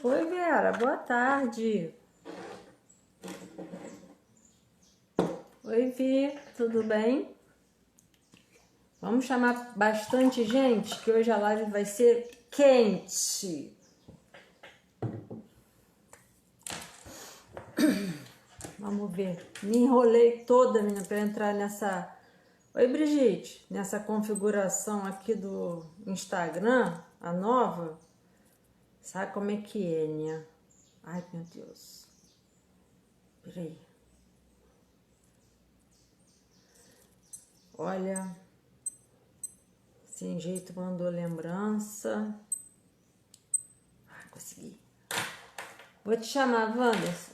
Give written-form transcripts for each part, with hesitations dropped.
Oi, Vera, boa tarde. Oi, Vi, tudo bem? Vamos chamar bastante gente, que hoje a live vai ser quente. Vamos ver. Me enrolei toda, menina, para entrar nessa. Oi, Brigitte, nessa configuração aqui do Instagram, a nova. Sabe como é que é, né? Ai, meu Deus. Peraí. Olha, sem jeito mandou lembrança. Ah, consegui. Vou te chamar, Wanderson.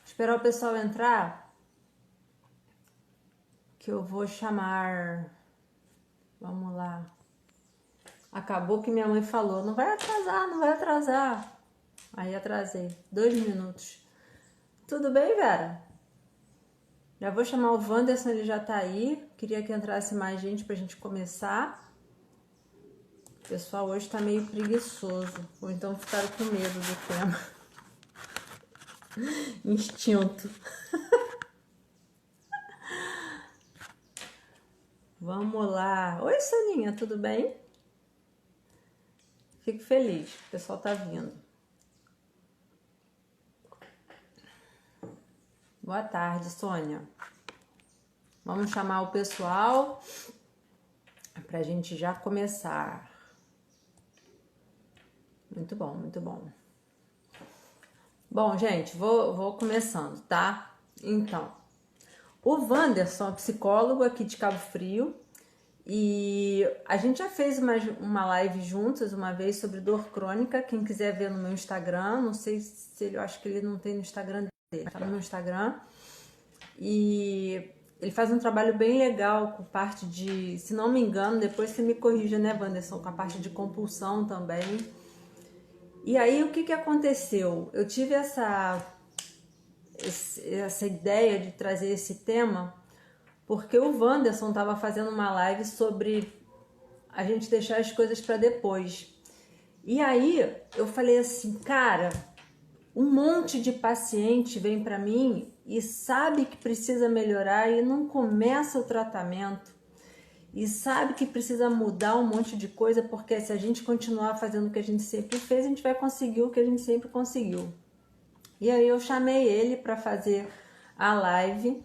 Esperar o pessoal entrar, que eu vou chamar. Vamos lá. Acabou que minha mãe falou, não vai atrasar, não vai atrasar. Aí atrasei, 2 minutos. Tudo bem, Vera? Já vou chamar o Wanderson, ele já tá aí. Queria que entrasse mais gente pra gente começar. O pessoal hoje tá meio preguiçoso, ou então ficaram com medo do tema. Instinto. Vamos lá. Oi, Soninha, tudo bem? Fico feliz, o pessoal tá vindo. Boa tarde, Sônia. Vamos chamar o pessoal para a gente já começar. Muito bom, muito bom. Bom, gente, vou começando, tá? Então, o Wanderson é psicólogo aqui de Cabo Frio e a gente já fez uma live juntas uma vez sobre dor crônica. Quem quiser ver no meu Instagram, não sei se ele, eu acho que ele não tem no Instagram dele, tá no meu Instagram. E ele faz um trabalho bem legal com parte de, se não me engano, depois você me corrija, né, Wanderson, com a parte de compulsão também. E aí, o que aconteceu? Eu tive essa ideia de trazer esse tema porque o Wanderson estava fazendo uma live sobre a gente deixar as coisas para depois. E aí, eu falei assim, cara, um monte de paciente vem para mim e sabe que precisa melhorar e não começa o tratamento. E sabe que precisa mudar um monte de coisa, porque se a gente continuar fazendo o que a gente sempre fez, a gente vai conseguir o que a gente sempre conseguiu. E aí eu chamei ele para fazer a live.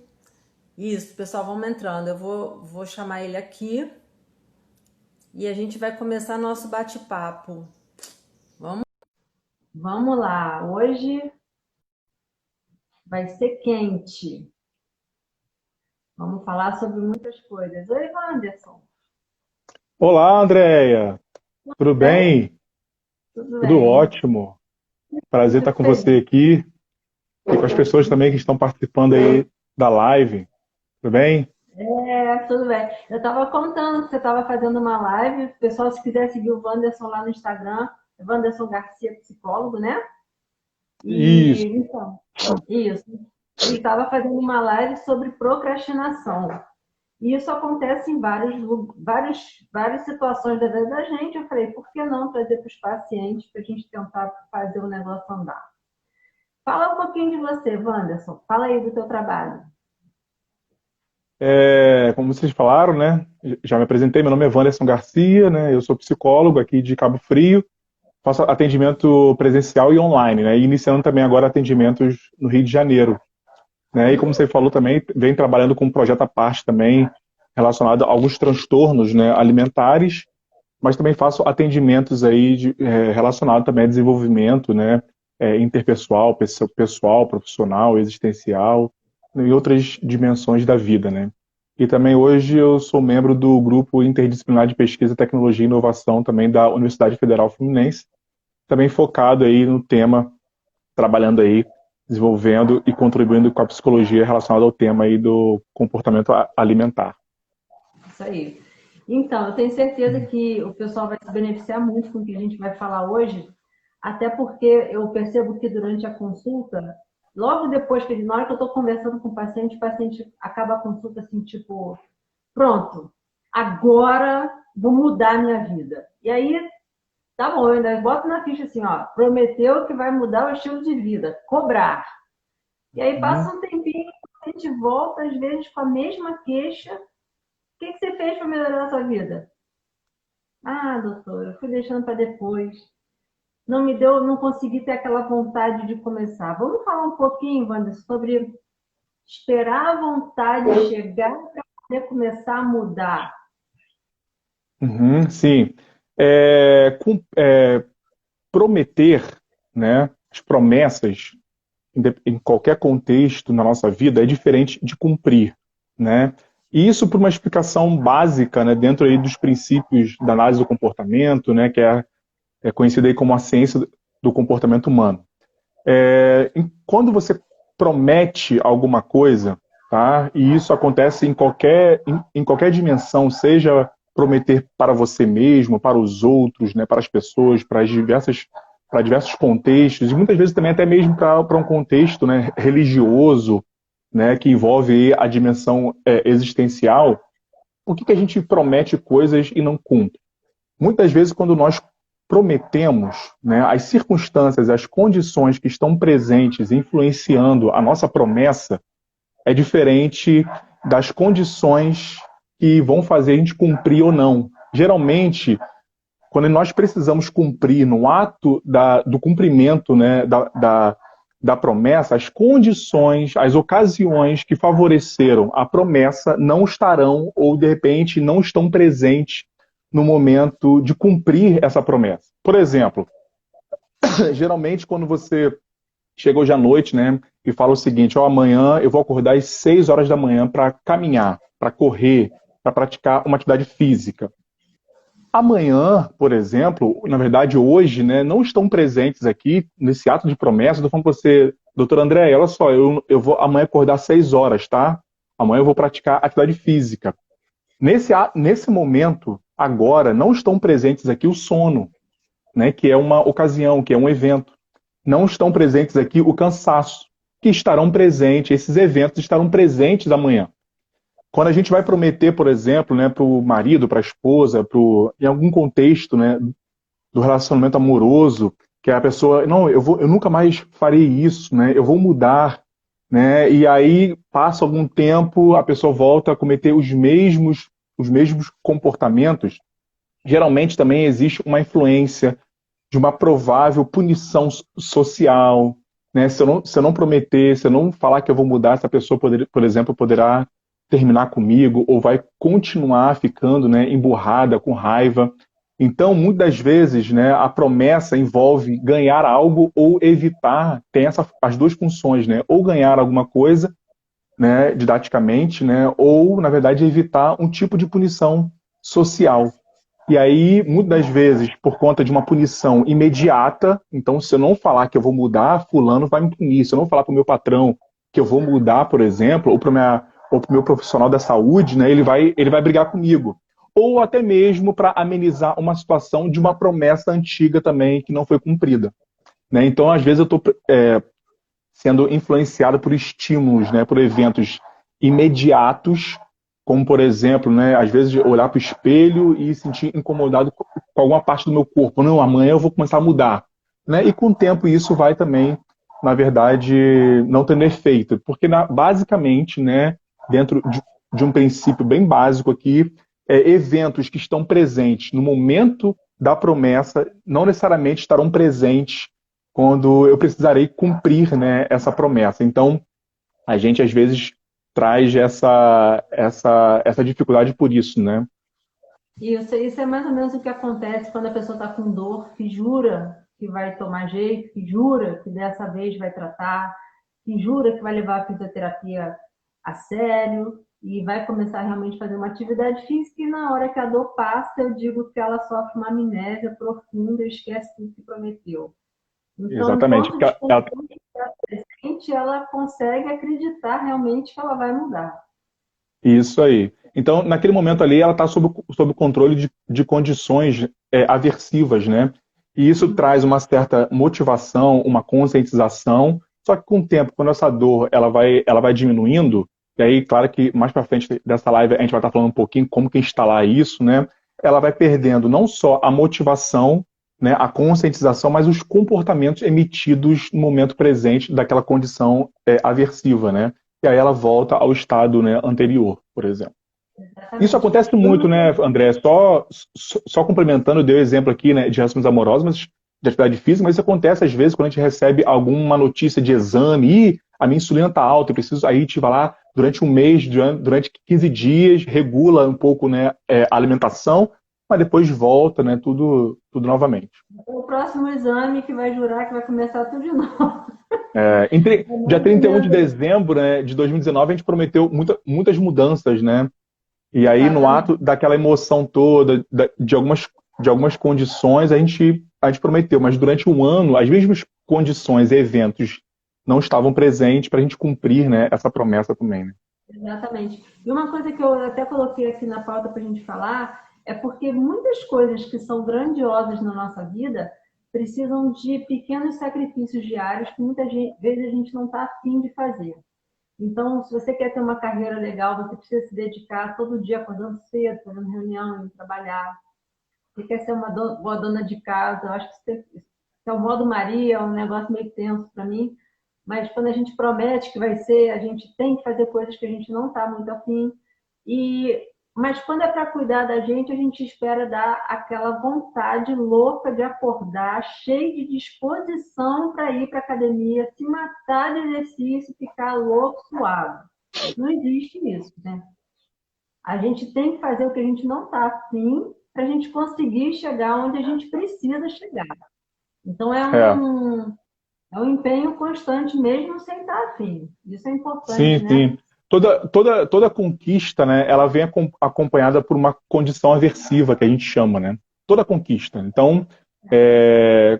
Isso, pessoal, vamos entrando. Eu vou chamar ele aqui e a gente vai começar nosso bate-papo. Vamos lá. Hoje vai ser quente. Vamos falar sobre muitas coisas. Oi, Wanderson. Olá, Andréia. Tudo Bem? bem? Tudo Tudo bem. ótimo. Prazer estar Fico com você feliz. aqui e com as pessoas também que estão participando aí da live. Tudo bem? Tudo bem. Eu estava contando que você estava fazendo uma live. O pessoal, se quiser seguir o Wanderson lá no Instagram, é Wanderson Garcia, psicólogo, né? E Isso. então, isso. Ele estava fazendo uma live sobre procrastinação. E isso acontece em várias situações da vida da gente. Eu falei, por que não trazer para os pacientes para a gente tentar fazer o negócio andar? Fala um pouquinho de você, Wanderson. Fala aí do teu trabalho. Como vocês falaram, né? Já me apresentei. Meu nome é Wanderson Garcia, né? Eu sou psicólogo aqui de Cabo Frio. Faço atendimento presencial e online, né? E iniciando também agora atendimentos no Rio de Janeiro, né? E como você falou também, vem trabalhando com um projeto à parte também relacionado a alguns transtornos, né, alimentares, mas também faço atendimentos aí relacionados também a desenvolvimento, né, interpessoal, pessoal, profissional, existencial e outras dimensões da vida, né. E também hoje eu sou membro do grupo interdisciplinar de pesquisa, tecnologia e inovação também da Universidade Federal Fluminense, também focado aí no tema, trabalhando aí, desenvolvendo e contribuindo com a psicologia relacionada ao tema aí do comportamento alimentar. Isso aí. Então, eu tenho certeza que o pessoal vai se beneficiar muito com o que a gente vai falar hoje, até porque eu percebo que durante a consulta, logo depois que na hora que eu estou conversando com o paciente acaba a consulta assim, tipo, pronto, agora vou mudar a minha vida. E aí Tá bom, eu ainda boto na ficha assim, ó, prometeu que vai mudar o estilo de vida, cobrar. E aí passa Uhum. um tempinho, a gente volta, às vezes, com a mesma queixa. O que você fez para melhorar a sua vida? Ah, doutor, eu fui deixando para depois. Não me deu, não consegui ter aquela vontade de começar. Vamos falar um pouquinho, Wanda, sobre esperar a vontade chegar para poder começar a mudar. Uhum, sim. Prometer, né, as promessas em qualquer contexto na nossa vida é diferente de cumprir, né? E isso por uma explicação básica, né, dentro aí dos princípios da análise do comportamento, né, que é conhecida aí como a ciência do comportamento humano. Quando você promete alguma coisa, tá? E isso acontece em qualquer dimensão, seja prometer para você mesmo, para os outros, né, para as pessoas, para diversos contextos, e muitas vezes também até mesmo para um contexto, né, religioso, né, que envolve a dimensão existencial. Por que a gente promete coisas e não cumpre? Muitas vezes, quando nós prometemos, né, as circunstâncias, as condições que estão presentes influenciando a nossa promessa é diferente das condições que vão fazer a gente cumprir ou não. Geralmente, quando nós precisamos cumprir no ato do cumprimento, né, da promessa, as condições, as ocasiões que favoreceram a promessa não estarão ou, de repente, não estão presentes no momento de cumprir essa promessa. Por exemplo, geralmente quando você chega hoje à noite, né, e fala o seguinte, ó, amanhã eu vou acordar às 6 horas da manhã para caminhar, para correr, para praticar uma atividade física. Amanhã, por exemplo, na verdade hoje, né, não estão presentes aqui nesse ato de promessa. Estou falando para você, doutor André, olha só, eu vou amanhã acordar às 6 horas, tá? Amanhã eu vou praticar atividade física. Nesse momento, agora, não estão presentes aqui o sono, né, que é uma ocasião, que é um evento. Não estão presentes aqui o cansaço, que estarão presentes, esses eventos estarão presentes amanhã. Quando a gente vai prometer, por exemplo, né, para o marido, para a esposa, em algum contexto, né, do relacionamento amoroso, que a pessoa, não, eu nunca mais farei isso, né, eu vou mudar, né, e aí passa algum tempo, a pessoa volta a cometer os mesmos comportamentos. Geralmente também existe uma influência de uma provável punição social, né? Se eu não prometer, se eu não falar que eu vou mudar, essa pessoa, por exemplo, poderá terminar comigo ou vai continuar ficando, né, emburrada, com raiva. Então, muitas vezes, né, a promessa envolve ganhar algo ou evitar, tem as duas funções, né? Ou ganhar alguma coisa, né, didaticamente, né, ou, na verdade, evitar um tipo de punição social. E aí, muitas das vezes, por conta de uma punição imediata, então, se eu não falar que eu vou mudar, fulano vai me punir. Se eu não falar para o meu patrão que eu vou mudar, por exemplo, ou para o meu profissional da saúde, né, ele vai brigar comigo. Ou até mesmo para amenizar uma situação de uma promessa antiga também que não foi cumprida. Né? Então, às vezes, eu estou sendo influenciado por estímulos, né, por eventos imediatos, como, por exemplo, né, às vezes olhar para o espelho e sentir incomodado com alguma parte do meu corpo. Não, amanhã eu vou começar a mudar. Né? E com o tempo isso vai também, na verdade, não tendo efeito. Porque, basicamente, né, dentro de um princípio bem básico aqui, eventos que estão presentes no momento da promessa não necessariamente estarão presentes quando eu precisarei cumprir, né, essa promessa. Então, a gente às vezes traz essa dificuldade por isso, né? Isso é mais ou menos o que acontece quando a pessoa está com dor, que jura que vai tomar jeito, que jura que dessa vez vai tratar, que jura que vai levar a fisioterapia a sério e vai começar realmente a fazer uma atividade física e na hora que a dor passa, eu digo que ela sofre uma amnésia profunda e esquece tudo que prometeu. Então, Exatamente. enquanto o desconforto está presente, ela consegue acreditar realmente que ela vai mudar. Isso aí. Então, naquele momento ali, ela está sob o controle de condições aversivas, né? E isso traz uma certa motivação, uma conscientização. Só que com o tempo, quando essa dor ela vai diminuindo, e aí, claro que mais para frente dessa live a gente vai estar falando um pouquinho como que instalar isso, né? Ela vai perdendo não só a motivação, né, a conscientização, mas os comportamentos emitidos no momento presente daquela condição aversiva, né? E aí ela volta ao estado, né, anterior, por exemplo. Isso Exatamente. acontece muito, né, André? Só complementando, eu dei o exemplo aqui, né, de relações amorosas, mas de atividade física, mas isso acontece às vezes quando a gente recebe alguma notícia de exame, e a minha insulina está alta, eu preciso, aí a gente vai lá durante um mês, durante 15 dias, regula um pouco, né, a alimentação, mas depois volta, né, tudo novamente. O próximo exame que vai jurar que vai começar tudo de novo. Dia Mais ou 31 de menos isso. dezembro, né, de 2019, a gente prometeu muitas mudanças, né? E aí, no Exatamente. ato daquela emoção toda, de algumas condições, a gente prometeu, mas durante um ano, as mesmas condições e eventos não estavam presentes para a gente cumprir, né, essa promessa também. Né? Exatamente. E uma coisa que eu até coloquei aqui na pauta para a gente falar é porque muitas coisas que são grandiosas na nossa vida precisam de pequenos sacrifícios diários que muitas vezes a gente não está afim de fazer. Então, se você quer ter uma carreira legal, você precisa se dedicar todo dia acordando cedo, fazendo reunião, indo trabalhar. Você quer ser uma boa dona de casa, eu acho que isso é o modo Maria, é um negócio meio tenso para mim. Mas quando a gente promete que vai ser, a gente tem que fazer coisas que a gente não está muito afim. Mas quando é para cuidar da gente, a gente espera dar aquela vontade louca de acordar, cheio de disposição para ir para a academia, se matar de exercício, ficar louco, suado. Não existe isso, né? A gente tem que fazer o que a gente não está afim para a gente conseguir chegar onde a gente precisa chegar. Então É, é um empenho constante mesmo sem estar afim. Isso é importante, sim, né? sim. Toda conquista, né, ela vem acompanhada por uma condição aversiva, que a gente chama, né? Toda conquista. Então, é,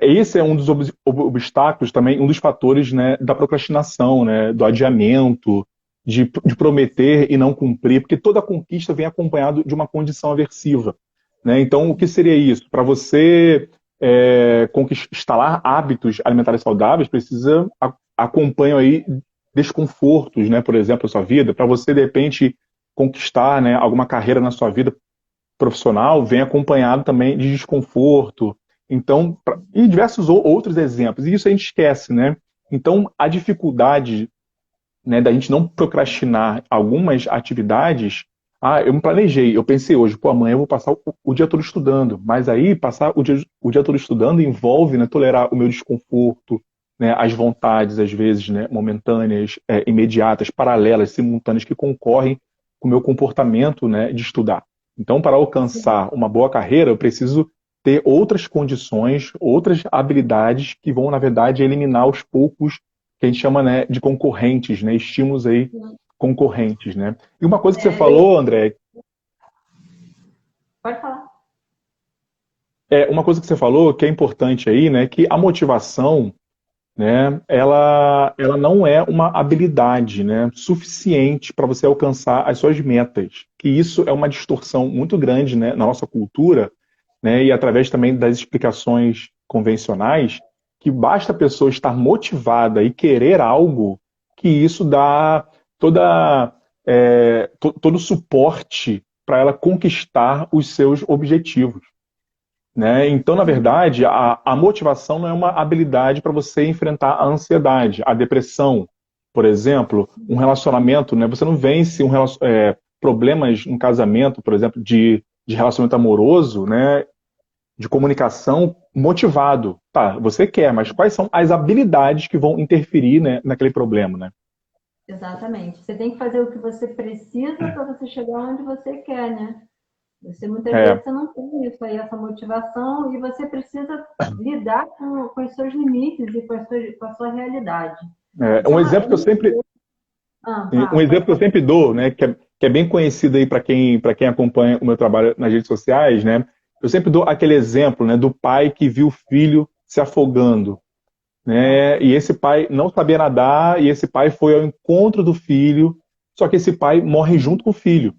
esse é um dos obstáculos também, um dos fatores, né, da procrastinação, né, do adiamento, de prometer e não cumprir, porque toda conquista vem acompanhado de uma condição aversiva, né? Então, o que seria isso? Para você instalar hábitos alimentares saudáveis, precisa acompanhar aí desconfortos, né, por exemplo, na sua vida. Para você, de repente, conquistar, né, alguma carreira na sua vida profissional, vem acompanhado também de desconforto, então, e diversos outros exemplos, e isso a gente esquece, né? Então, a dificuldade, né, da gente não procrastinar algumas atividades, eu me planejei, eu pensei hoje, pô, amanhã eu vou passar o dia todo estudando, mas aí passar o dia todo estudando envolve, né, tolerar o meu desconforto, né, as vontades, às vezes, né, momentâneas, imediatas, paralelas, simultâneas, que concorrem com o meu comportamento, né, de estudar. Então, para alcançar uma boa carreira, eu preciso ter outras condições, outras habilidades que vão, na verdade, eliminar aos poucos que a gente chama, né, de concorrentes, né, estímulos aí concorrentes, né. E uma coisa que você falou, André, Pode falar. uma coisa que você falou que é importante aí, né, que a motivação, né, ela não é uma habilidade, né, suficiente para você alcançar as suas metas. Que isso é uma distorção muito grande, né, na nossa cultura, né, e através também das explicações convencionais, que basta a pessoa estar motivada e querer algo, que isso dá todo o suporte para ela conquistar os seus objetivos. Né? Então, na verdade, a motivação não é uma habilidade para você enfrentar a ansiedade, a depressão, por exemplo, um relacionamento, né? Você não vence problemas no casamento, por exemplo, de relacionamento amoroso, né? De comunicação motivado. Tá, você quer, mas quais são as habilidades que vão interferir, né, naquele problema, né? Exatamente. Você tem que fazer o que você precisa para você chegar onde você quer, né? Muitas vezes É, você não tem isso aí, essa motivação, e você precisa lidar com os seus limites e com a sua realidade. Isso um é exemplo que eu sempre um pode exemplo que eu falar. sempre dou, né, que é bem conhecido aí para quem acompanha o meu trabalho nas redes sociais, né? Eu sempre dou aquele exemplo, né, do pai que viu o filho se afogando, né? E esse pai não sabia nadar e esse pai foi ao encontro do filho, só que esse pai morre junto com o filho.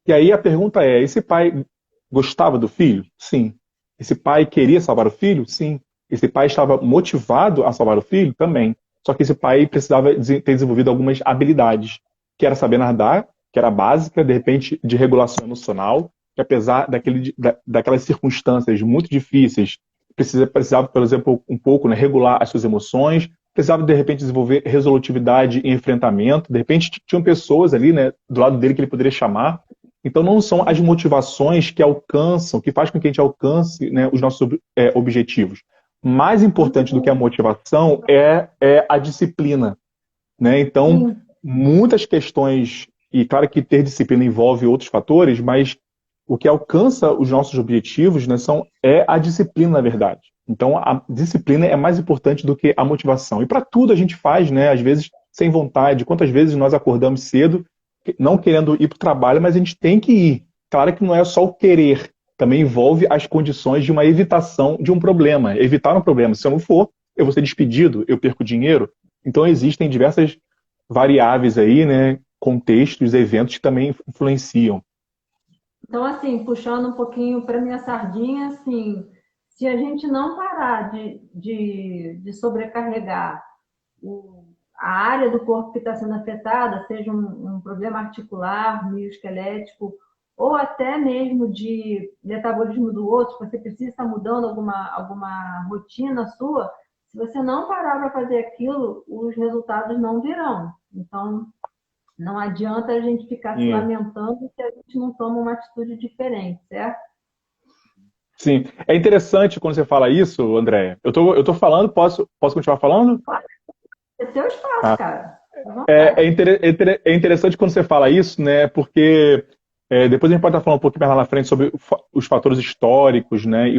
E aí a pergunta é: esse pai gostava do filho? Sim. Esse pai queria salvar o filho? Sim. Esse pai estava motivado a salvar o filho? Também. Só que esse pai precisava ter desenvolvido algumas habilidades, que era saber nadar, que era básica, de repente, de regulação emocional, que apesar daquelas circunstâncias muito difíceis, precisava, por exemplo, um pouco, né, regular as suas emoções, precisava, de repente, desenvolver resolutividade em enfrentamento, de repente tinham pessoas ali, né, do lado dele que ele poderia chamar. Então não são as motivações que alcançam, que faz com que a gente alcance, né, os nossos objetivos. Mais importante do que a motivação é a disciplina, né? Então, Sim. muitas questões, e claro que ter disciplina envolve outros fatores, mas o que alcança os nossos objetivos, né, é a disciplina, na verdade. Então, a disciplina é mais importante do que a motivação. E para tudo a gente faz, né, às vezes sem vontade. Quantas vezes nós acordamos cedo, não querendo ir para o trabalho, mas a gente tem que ir. Claro que não é só o querer, também envolve as condições de uma evitação de um problema. Evitar um problema. Se eu não for, eu vou ser despedido, eu perco dinheiro. Então, existem diversas variáveis aí, né, contextos, eventos que também influenciam. Então, assim, puxando um pouquinho para minha sardinha, assim, se a gente não parar de sobrecarregar a área do corpo que está sendo afetada, seja um problema articular, mioesquelético, ou até mesmo de metabolismo do outro, você precisa estar mudando alguma rotina sua, se você não parar para fazer aquilo, os resultados não virão. Então, não adianta a gente ficar se E, lamentando se a gente não toma uma atitude diferente, certo? sim, é interessante quando você fala isso, Andréia. Eu tô falando, posso continuar falando? É seu espaço, Ah, cara. À É, vontade. é, é interessante quando você fala isso, né? Porque depois a gente pode estar falando um pouquinho mais lá na frente sobre os fatores históricos, né? E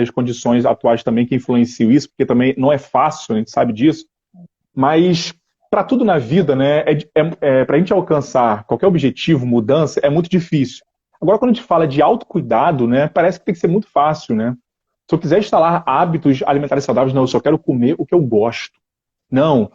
as condições atuais também que influenciam isso, porque também não é fácil, a gente sabe disso. Mas para tudo na vida, né? Para a gente alcançar qualquer objetivo, mudança, é muito difícil. Agora, quando a gente fala de autocuidado, né? Parece que tem que ser muito fácil, né? Se eu quiser instalar hábitos alimentares saudáveis, não, eu só quero comer o que eu gosto. Não,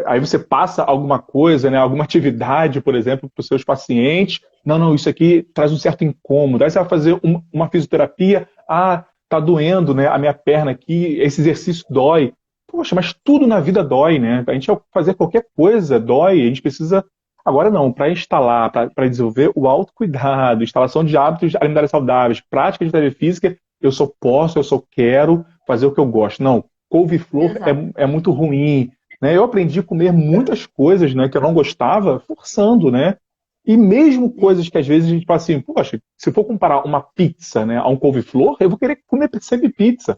aí você passa alguma coisa, né, alguma atividade, por exemplo, para os seus pacientes. Não, não, isso aqui traz um certo incômodo. Aí você vai fazer uma fisioterapia. Ah, tá doendo, né, a minha perna aqui, esse exercício dói. Poxa, mas tudo na vida dói, né? A gente ao fazer qualquer coisa dói. A gente precisa. Agora não, para instalar, para desenvolver o autocuidado, instalação de hábitos alimentares saudáveis, prática de atividade física, eu só quero fazer o que eu gosto. Não, couve-flor Exato. é muito ruim, né? Eu aprendi a comer muitas coisas, né, que eu não gostava, forçando, né? E mesmo coisas que às vezes a gente fala assim, poxa, se for comparar uma pizza, né, a um couve-flor, eu vou querer comer sempre pizza,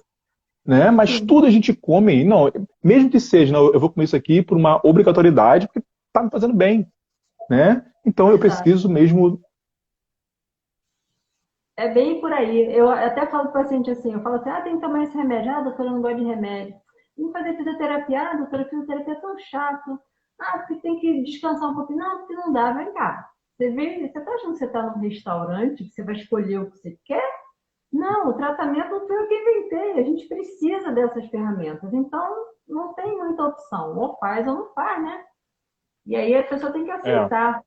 né? Mas Sim, tudo a gente come, e não, mesmo que seja, não, eu vou comer isso aqui por uma obrigatoriedade, porque tá me fazendo bem, né? Então eu exato. preciso mesmo. É bem por aí. Eu até falo para o paciente assim, eu falo assim, tem que tomar esse remédio. Ah, doutora, eu não gosto de remédio. Tem que fazer fisioterapia. Ah, doutora, fisioterapia é tão chato. Ah, porque tem que descansar um pouquinho. Não, porque não dá. Vem cá. Você tá achando que você está num restaurante, que você vai escolher o que você quer? Não, o tratamento não foi eu que inventei. A gente precisa dessas ferramentas. Então, não tem muita opção. Ou faz ou não faz, né? E aí a pessoa tem que É, aceitar.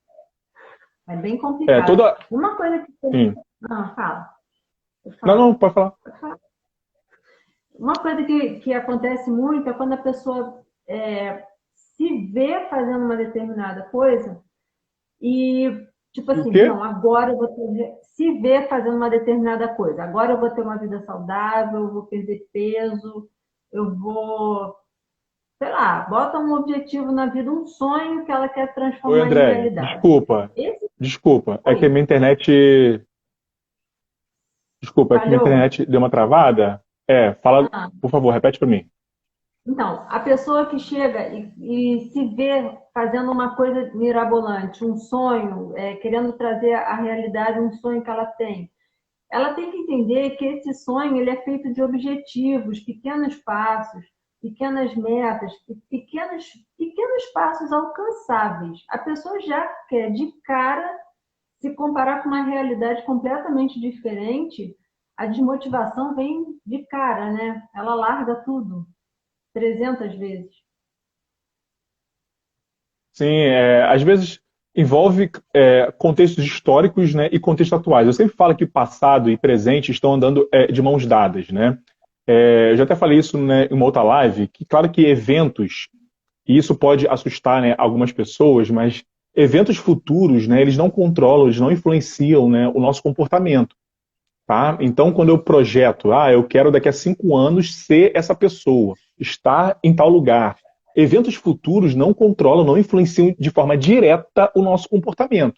É bem complicado. toda. Uma coisa que... Sim. Não, fala. Não, Fala. não, pode falar. Uma coisa que acontece muito é quando a pessoa se vê fazendo uma determinada coisa e, tipo E o assim, quê? não, agora eu vou se vê fazendo uma determinada coisa. Agora eu vou ter uma vida saudável, eu vou perder peso, eu vou, sei lá, bota um objetivo na vida, um sonho que ela quer Oi, transformar em André. realidade. Desculpa. Esse Desculpa. É que a foi, minha internet. Desculpa, é que minha falhou. internet deu uma travada. Fala, Ah, por favor, repete para mim. então, a pessoa que chega e se vê fazendo uma coisa mirabolante, um sonho, querendo trazer à realidade um sonho que ela tem que entender que esse sonho ele é feito de objetivos, pequenos passos, pequenas metas, pequenos passos alcançáveis. A pessoa já quer de cara se comparar com uma realidade completamente diferente, a desmotivação vem de cara, né? Ela larga tudo 300 vezes. Sim, às vezes envolve contextos históricos, né, e contextos atuais. Eu sempre falo que passado e presente estão andando de mãos dadas, né? Eu já até falei isso, né, em uma outra live, que claro que eventos, e isso pode assustar, né, algumas pessoas, mas eventos futuros, né, eles não controlam, eles não influenciam, né, o nosso comportamento. Tá? Então, quando eu projeto, eu quero daqui a 5 anos ser essa pessoa, estar em tal lugar. Eventos futuros não controlam, não influenciam de forma direta o nosso comportamento.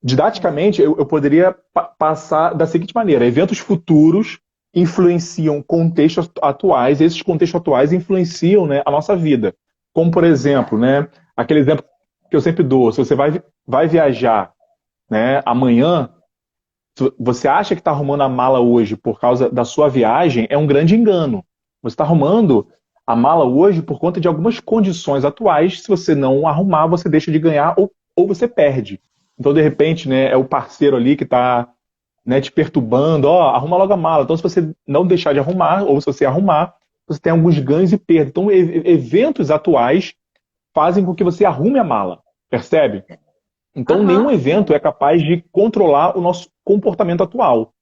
Didaticamente, eu poderia passar da seguinte maneira: eventos futuros influenciam contextos atuais, e esses contextos atuais influenciam, né, a nossa vida. Como, por exemplo, né, aquele exemplo que eu sempre dou: se você vai viajar, né, amanhã, você acha que está arrumando a mala hoje por causa da sua viagem, é um grande engano. Você está arrumando a mala hoje por conta de algumas condições atuais. Se você não arrumar, você deixa de ganhar ou você perde. Então, de repente, né, é o parceiro ali que está, né, te perturbando. Arruma logo a mala. Então, se você não deixar de arrumar, ou se você arrumar, você tem alguns ganhos e perdas. Então, eventos atuais fazem com que você arrume a mala. Percebe? Então, nenhum evento é capaz de controlar o nosso comportamento atual.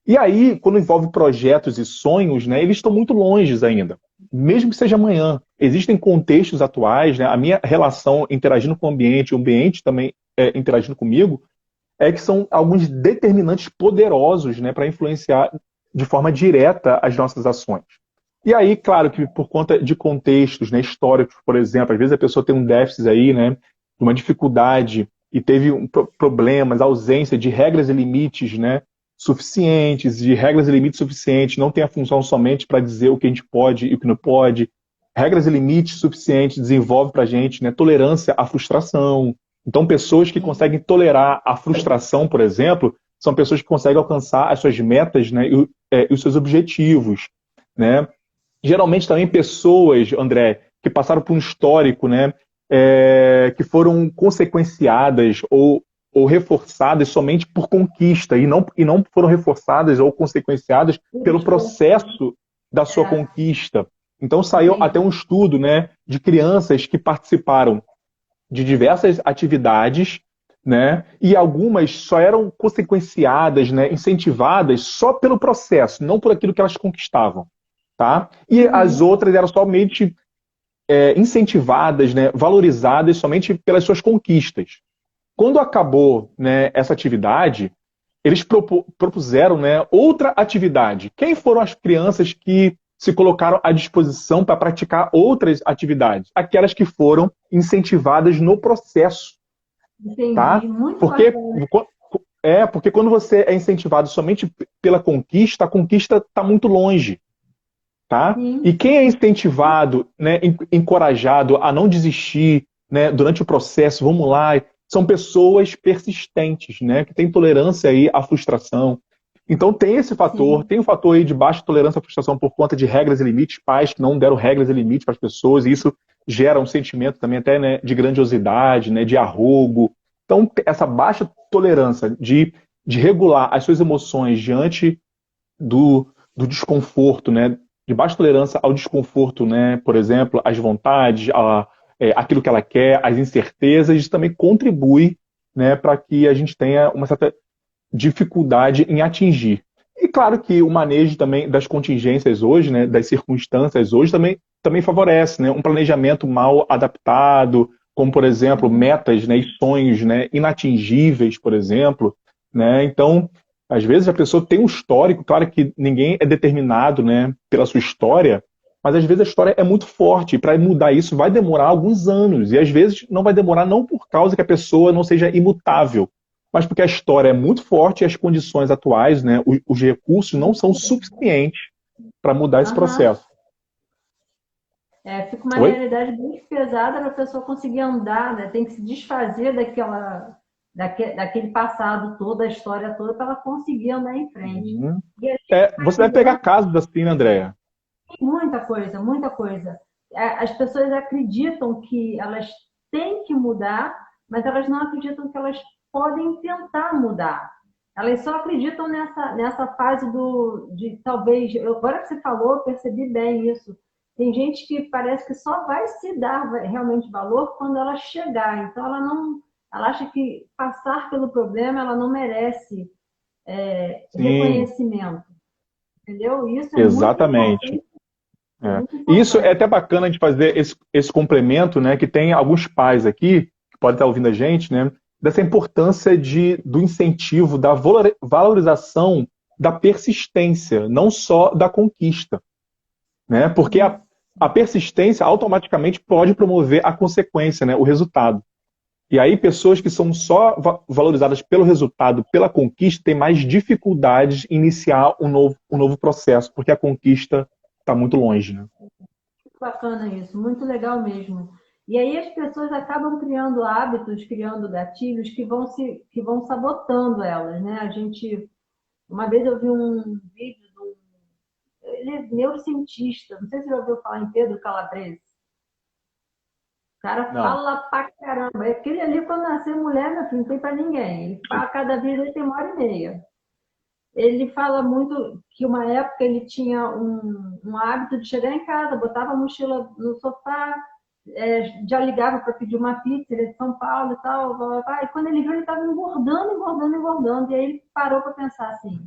E aí, quando envolve projetos e sonhos, né, eles estão muito longe ainda. Mesmo que seja amanhã. Existem contextos atuais, né, a minha relação interagindo com o ambiente também interagindo comigo, é que são alguns determinantes poderosos, né, para influenciar de forma direta as nossas ações. E aí, claro que por conta de contextos, né, históricos, por exemplo, às vezes a pessoa tem um déficit aí, né, uma dificuldade e teve problemas, ausência de regras e limites, né, suficientes, de regras e limites suficientes, não tem a função somente para dizer o que a gente pode e o que não pode. Regras e limites suficientes desenvolve para a gente, né, tolerância à frustração. Então, pessoas que conseguem tolerar a frustração, por exemplo, são pessoas que conseguem alcançar as suas metas, né, e os seus objetivos, né? Geralmente também pessoas, André, que passaram por um histórico, né, que foram consequenciadas ou reforçadas somente por conquista e não foram reforçadas ou consequenciadas pelo processo da sua conquista. Então saiu até um estudo, né, de crianças que participaram de diversas atividades, né, e algumas só eram consequenciadas, né, incentivadas só pelo processo, não por aquilo que elas conquistavam. Tá? E as outras eram somente incentivadas, né, valorizadas somente pelas suas conquistas. Quando acabou, né, essa atividade, eles propuseram, né, outra atividade. Quem foram as crianças que se colocaram à disposição para praticar outras atividades? Aquelas que foram incentivadas no processo. Entendi, tá? muito Porque, bacana. porque quando você é incentivado somente pela conquista, a conquista está muito longe. Tá? E Sim, quem é incentivado, né, encorajado a não desistir, né, durante o processo, vamos lá, são pessoas persistentes, né, que têm tolerância aí à frustração. Então tem esse fator, sim. tem o fator aí de baixa tolerância à frustração por conta de regras e limites, pais que não deram regras e limites para as pessoas, e isso gera um sentimento também até, né, de grandiosidade, né, de arrogo. Então essa baixa tolerância de regular as suas emoções diante do desconforto, né, de baixa tolerância ao desconforto, né, por exemplo, às vontades, aquilo que ela quer, as incertezas, isso também contribui, né, para que a gente tenha uma certa dificuldade em atingir. E claro que o manejo também das contingências hoje, né, das circunstâncias hoje, também favorece, né, um planejamento mal adaptado, como, por exemplo, metas, né, e sonhos, né, inatingíveis, por exemplo. Né? Então, às vezes a pessoa tem um histórico, claro que ninguém é determinado, né, pela sua história, mas às vezes a história é muito forte, e para mudar isso vai demorar alguns anos, e às vezes não vai demorar não por causa que a pessoa não seja imutável, mas porque a história é muito forte e as condições atuais, né, os recursos não são suficientes para mudar esse Aham. processo. Fica uma Oi? realidade bem pesada para a pessoa conseguir andar, né? Tem que se desfazer daquele passado todo, a história toda, para ela conseguir andar em frente. Uhum. E a gente vai Você deve pegar mudando casos assim, né, Andréia? muita coisa, muita coisa. As pessoas acreditam que elas têm que mudar, mas elas não acreditam que elas podem tentar mudar. Elas só acreditam nessa fase de talvez. Agora que você falou, eu percebi bem isso. Tem gente que parece que só vai se dar realmente valor quando ela chegar. Então ela não, ela acha que passar pelo problema ela não merece Sim, reconhecimento, entendeu? Isso é muito exatamente. importante, é É. muito E isso é importante. até bacana de fazer esse complemento, né? Que tem alguns pais aqui, podem estar ouvindo a gente, né, dessa importância do incentivo, da valorização da persistência, não só da conquista, né? Porque a persistência automaticamente pode promover a consequência, né, o resultado. E aí pessoas que são só valorizadas pelo resultado, pela conquista, têm mais dificuldades em iniciar um novo processo, porque a conquista está muito longe, né? Bacana isso, muito legal mesmo. E aí as pessoas acabam criando hábitos, criando gatilhos que vão sabotando elas, né? Uma vez eu vi um vídeo ele é neurocientista, não sei se você já ouviu falar em Pedro Calabrese. O cara Não. fala pra caramba. É aquele ali, quando nascer mulher, meu filho, não tem pra ninguém. Ele fala, cada vida ele tem 1h30. Ele fala muito que uma época ele tinha um hábito de chegar em casa, botava a mochila no sofá, já ligava para pedir uma pizza, ele é de São Paulo e tal, blá, blá, blá. E quando ele viu, ele estava engordando, engordando, engordando. E aí ele parou para pensar assim,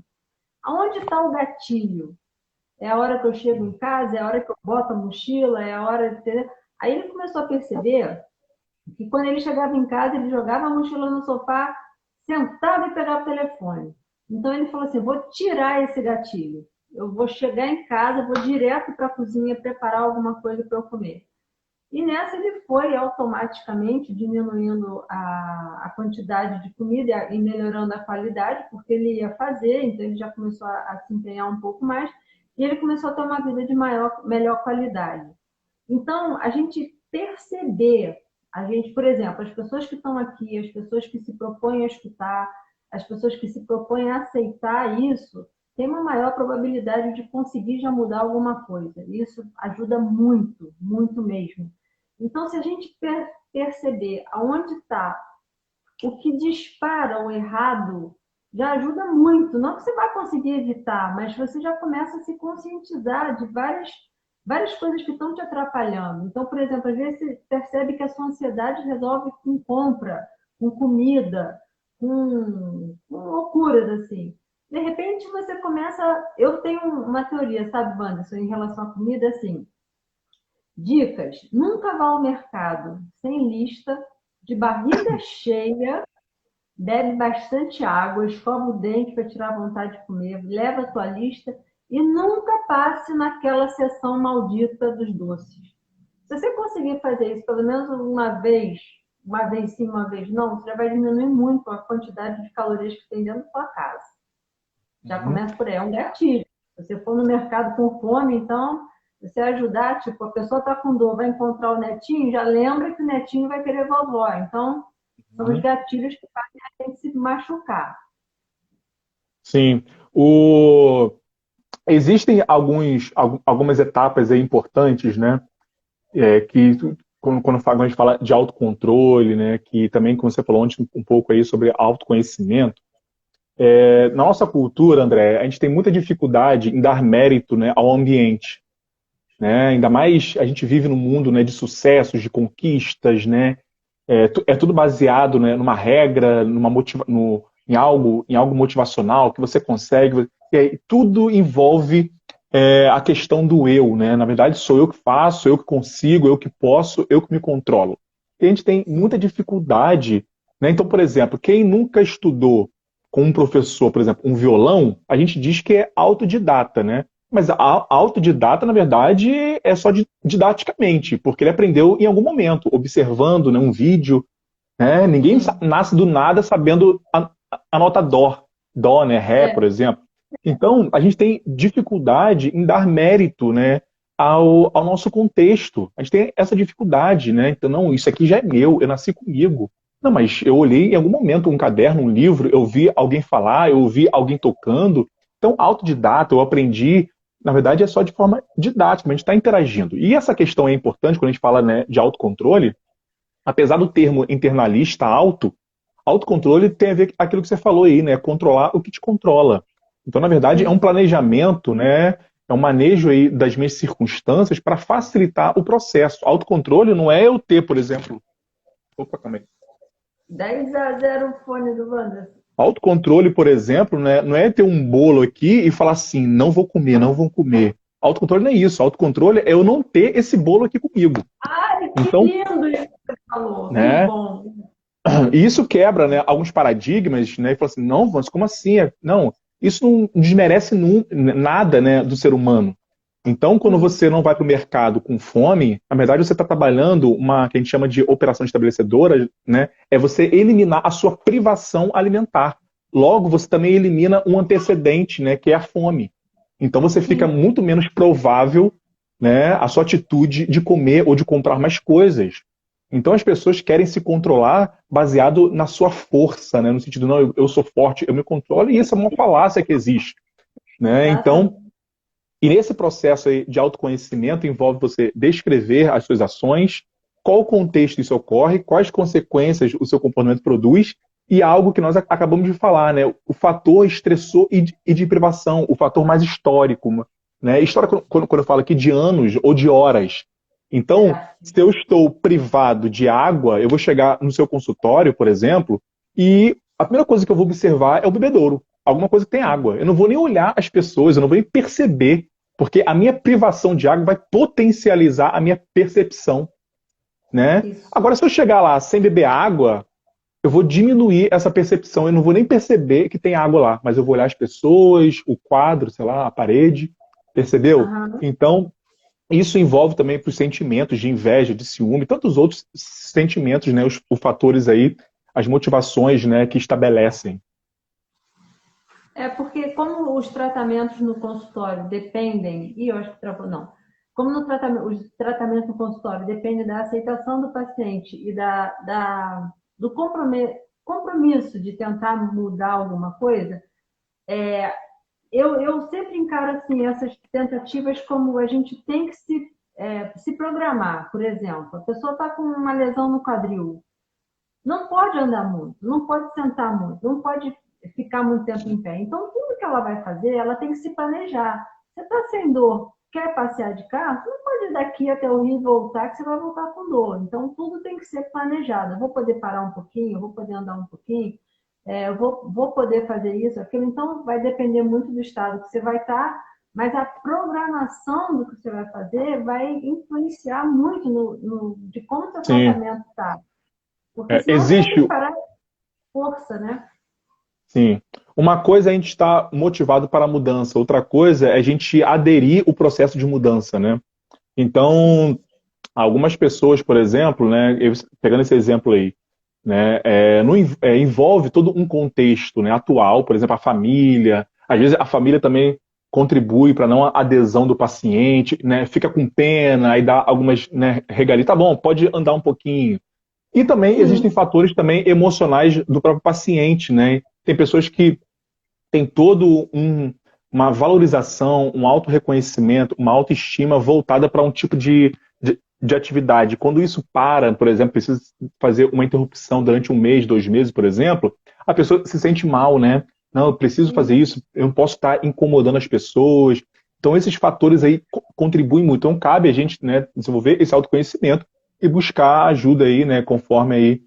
aonde está o gatilho? É a hora que eu chego em casa, é a hora que eu boto a mochila, é a hora de... Aí ele começou a perceber que quando ele chegava em casa, ele jogava a mochila no sofá, sentava e pegava o telefone. Então ele falou assim, vou tirar esse gatilho. Eu vou chegar em casa, vou direto para a cozinha preparar alguma coisa para eu comer. E nessa ele foi automaticamente diminuindo a quantidade de comida e melhorando a qualidade, porque ele ia fazer, então ele já começou a se empenhar um pouco mais, e ele começou a ter uma vida de melhor qualidade. Então, a gente perceber, por exemplo, as pessoas que estão aqui, as pessoas que se propõem a escutar, as pessoas que se propõem a aceitar isso, tem uma maior probabilidade de conseguir já mudar alguma coisa. Isso ajuda muito, muito mesmo. Então, se a gente perceber aonde está o que dispara o errado, já ajuda muito. Não que você vai conseguir evitar, mas você já começa a se conscientizar de várias coisas que estão te atrapalhando. Então, por exemplo, às vezes você percebe que a sua ansiedade resolve com compra, com comida, com loucuras assim. De repente você começa. Eu tenho uma teoria, sabe, Wanderson, em relação à comida, assim. Dicas: nunca vá ao mercado sem lista, de barriga cheia, bebe bastante água, escova o dente para tirar a vontade de comer, leva a tua lista e nunca passe naquela seção maldita dos doces. Se você conseguir fazer isso pelo menos uma vez sim, uma vez não, você já vai diminuir muito a quantidade de calorias que tem dentro da sua casa. Já começa por aí, é um gatilho. Se você for no mercado com fome, então, você ajudar, tipo, a pessoa está com dor, vai encontrar o netinho, já lembra que o netinho vai querer vovó. Então, são os gatilhos que fazem a gente se machucar. Sim. Existem algumas etapas aí importantes, né? Que quando a gente fala de autocontrole, né? Que também, como você falou ontem um pouco aí sobre autoconhecimento, na nossa cultura, André, a gente tem muita dificuldade em dar mérito, né, ao ambiente, né? Ainda mais a gente vive num mundo, né, de sucessos, de conquistas, né? É tudo baseado, né, numa regra, em algo motivacional que você consegue. E aí, tudo envolve a questão do eu, né? Na verdade, sou eu que faço, eu que consigo, eu que posso, eu que me controlo. E a gente tem muita dificuldade, né? Então, por exemplo, quem nunca estudou com um professor, por exemplo, um violão, a gente diz que é autodidata, né? Mas a autodidata, na verdade, é só didaticamente, porque ele aprendeu em algum momento, observando, né, um vídeo, né? Ninguém nasce do nada sabendo a nota dó, dó, né, ré, por exemplo. Então, a gente tem dificuldade em dar mérito, né, ao nosso contexto. A gente tem essa dificuldade, né? Então, não, isso aqui já é meu, eu nasci comigo. Não, mas eu olhei em algum momento um caderno, um livro, eu vi alguém falar, eu ouvi alguém tocando. Então, autodidata, eu aprendi, na verdade, é só de forma didática, a gente está interagindo. E essa questão é importante quando a gente fala, né, de autocontrole, apesar do termo internalista, autocontrole tem a ver com aquilo que você falou aí, né? Controlar o que te controla. Então, na verdade, é um planejamento, né? É um manejo aí das minhas circunstâncias para facilitar o processo. Autocontrole não é eu ter, por exemplo. Opa, calma aí. 10-0 o fone do Wanderson. Autocontrole, por exemplo, né, não é ter um bolo aqui e falar assim, não vou comer, não vou comer. Autocontrole não é isso. Autocontrole é eu não ter esse bolo aqui comigo. Ai, que Então, lindo isso que você falou. Que né? bom. E isso quebra, né, alguns paradigmas, né? E fala assim, não, Vance, como assim? Não, isso não desmerece nada, né, do ser humano. Então, quando Hum, você não vai para o mercado com fome, na verdade você está trabalhando uma que a gente chama de operação estabelecedora, né? É você eliminar a sua privação alimentar. Logo, você também elimina um antecedente, né, que é a fome. Então, você fica sim. muito menos provável, né, a sua atitude de comer ou de comprar mais coisas. Então as pessoas querem se controlar baseado na sua força, né? No sentido, não, eu sou forte, eu me controlo, e isso é uma falácia que existe, né? Então, Exatamente. e nesse processo aí de autoconhecimento envolve você descrever as suas ações, qual o contexto isso ocorre, quais consequências o seu comportamento produz, e algo que nós acabamos de falar, né? O fator estressor e de privação, o fator mais histórico, né? Histórico, quando eu falo aqui de anos ou de horas. Então, É. se eu estou privado de água, eu vou chegar no seu consultório, por exemplo, e a primeira coisa que eu vou observar é o bebedouro. Alguma coisa que tem água. Eu não vou nem olhar as pessoas, eu não vou nem perceber, porque a minha privação de água vai potencializar a minha percepção, né? Isso. Agora, se eu chegar lá sem beber água, eu vou diminuir essa percepção. Eu não vou nem perceber que tem água lá, mas eu vou olhar as pessoas, o quadro, sei lá, a parede, percebeu? Aham. Então, isso envolve também para os sentimentos de inveja, de ciúme, tantos outros sentimentos, né? Os fatores aí, as motivações, né, que estabelecem. É porque como os tratamentos no consultório dependem, e eu acho que não, como no tratamento, os tratamentos no consultório dependem da aceitação do paciente e do compromisso de tentar mudar alguma coisa, eu sempre encaro assim, essas tentativas como a gente tem que se programar. Por exemplo, a pessoa está com uma lesão no quadril, não pode andar muito, não pode sentar muito, não pode ficar muito tempo em pé. Então, tudo que ela vai fazer, ela tem que se planejar. Você está sem dor, quer passear de carro? Você não pode ir daqui até o Rio e voltar, que você vai voltar com dor. Então, tudo tem que ser planejado. Eu vou poder parar um pouquinho, eu vou poder andar um pouquinho, eu vou poder fazer isso, aquilo. Então, vai depender muito do estado que você vai estar, mas a programação do que você vai fazer vai influenciar muito de como o seu Sim. tratamento está. Porque senão você vai ter que Existe, parar de força, né? sim. Uma coisa é a gente estar motivado para a mudança, outra coisa é a gente aderir o processo de mudança, né? Então, algumas pessoas, por exemplo, né, pegando esse exemplo aí, né, envolve todo um contexto, né, atual, por exemplo, a família. Às vezes a família também contribui para não adesão do paciente, né, fica com pena, aí dá algumas, né, regalias. Tá bom, pode andar um pouquinho. E também existem Sim, fatores também emocionais do próprio paciente, né? Tem pessoas que têm uma valorização, um autorreconhecimento, uma autoestima voltada para um tipo de atividade. Quando isso para, por exemplo, precisa fazer uma interrupção durante um mês, 2 meses, por exemplo, a pessoa se sente mal, né? Não, eu preciso fazer sim. isso, eu não posso estar incomodando as pessoas. Então, esses fatores aí contribuem muito. Então, cabe a gente, né, desenvolver esse autoconhecimento e buscar ajuda aí, né, conforme aí,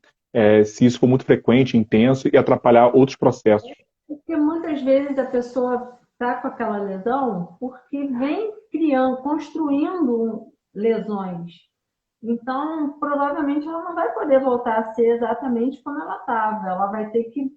se isso for muito frequente, intenso e atrapalhar outros processos. Porque muitas vezes a pessoa está com aquela lesão porque vem criando, construindo lesões. Então, provavelmente ela não vai poder voltar a ser exatamente como ela estava. Ela vai ter que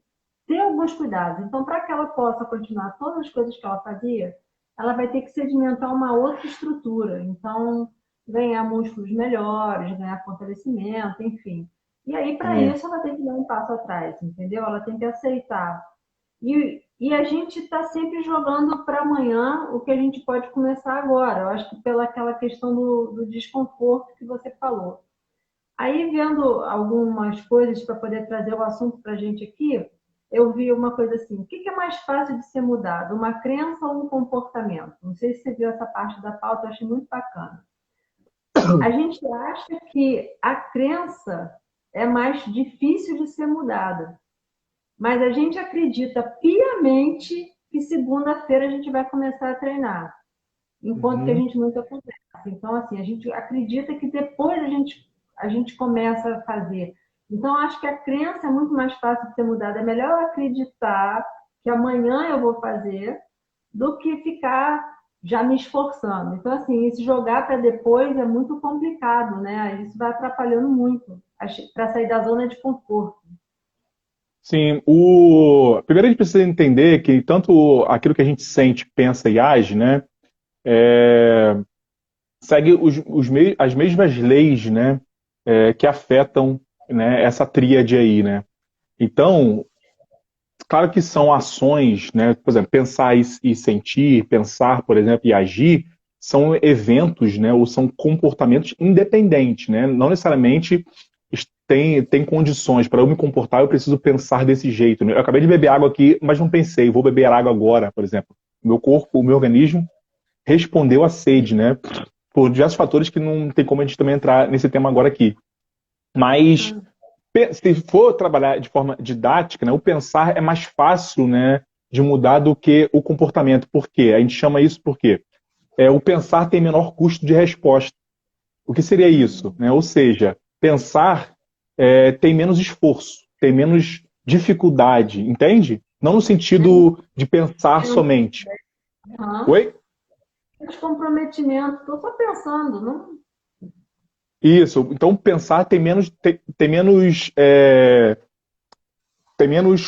ter alguns cuidados. Então, para que ela possa continuar todas as coisas que ela fazia, ela vai ter que sedimentar uma outra estrutura. Então, ganhar músculos melhores, ganhar fortalecimento, enfim. E aí, para Sim, isso, ela tem que dar um passo atrás, entendeu? Ela tem que aceitar. E a gente está sempre jogando para amanhã o que a gente pode começar agora. Eu acho que pela aquela questão do desconforto que você falou. Aí, vendo algumas coisas para poder trazer o assunto para a gente aqui, eu vi uma coisa assim: o que é mais fácil de ser mudado, uma crença ou um comportamento? Não sei se você viu essa parte da pauta, eu achei muito bacana. A gente acha que a crença é mais difícil de ser mudada, mas a gente acredita piamente que segunda-feira a gente vai começar a treinar, enquanto que a uhum, gente nunca começa. Então, assim, a gente acredita que depois a gente começa a fazer. Então, acho que a crença é muito mais fácil de ser mudada. É melhor eu acreditar que amanhã eu vou fazer do que ficar. já me esforçando. Então, assim, esse jogar para depois é muito complicado, né? Isso vai atrapalhando muito para sair da zona de conforto. Sim, primeiro a gente precisa entender que tanto aquilo que a gente sente, pensa e age, né, segue as mesmas leis, né, que afetam, né, essa tríade aí, né. Então, claro que são ações, né, por exemplo, pensar e sentir, pensar, por exemplo, e agir, são eventos, né, ou são comportamentos independentes, né, não necessariamente tem condições para eu me comportar, eu preciso pensar desse jeito, né? Eu acabei de beber água aqui, mas não pensei, vou beber água agora, por exemplo. O meu corpo, o meu organismo respondeu à sede, né, por diversos fatores que não tem como a gente também entrar nesse tema agora aqui. Mas se for trabalhar de forma didática, né, o pensar é mais fácil, né, de mudar do que o comportamento. Por quê? A gente chama isso porque o pensar tem menor custo de resposta. O que seria isso? Né? Ou seja, pensar tem menos esforço, tem menos dificuldade, entende? Não no sentido de pensar somente. Uhum. Oi? Descomprometimento, estou só pensando, não. Isso. Então, pensar tem menos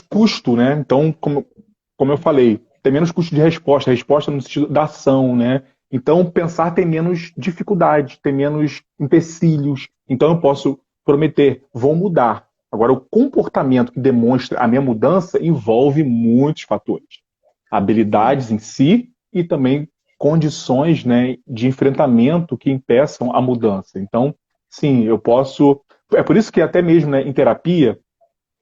custo, né? Então, como eu falei, tem menos custo de resposta, resposta no sentido da ação, né? Então, pensar tem menos dificuldade, tem menos empecilhos. Então, eu posso prometer, vou mudar. Agora, o comportamento que demonstra a minha mudança envolve muitos fatores. Sim. Habilidades em si e também condições, né, de enfrentamento que impeçam a mudança. Então, sim, eu posso. É por isso que até mesmo, né, em terapia,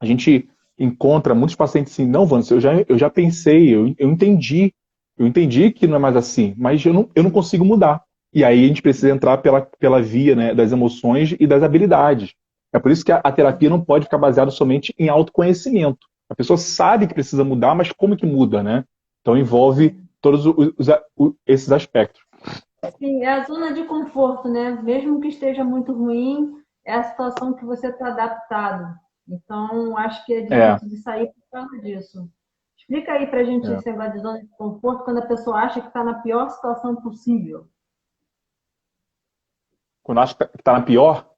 a gente encontra muitos pacientes assim, não, Vânia, eu já pensei, eu entendi que não é mais assim, mas eu não consigo mudar. E aí a gente precisa entrar pela via, né, das emoções e das habilidades. É por isso que a terapia não pode ficar baseada somente em autoconhecimento. A pessoa sabe que precisa mudar, mas como que muda, né? Então envolve todos esses aspectos. Sim, é a zona de conforto, né? Mesmo que esteja muito ruim, é a situação que você está adaptado. Então, acho que é É, difícil de sair por causa disso. Explica aí pra gente é. esse negócio de zona de conforto quando a pessoa acha que está na pior situação possível. Quando acha que está na pior,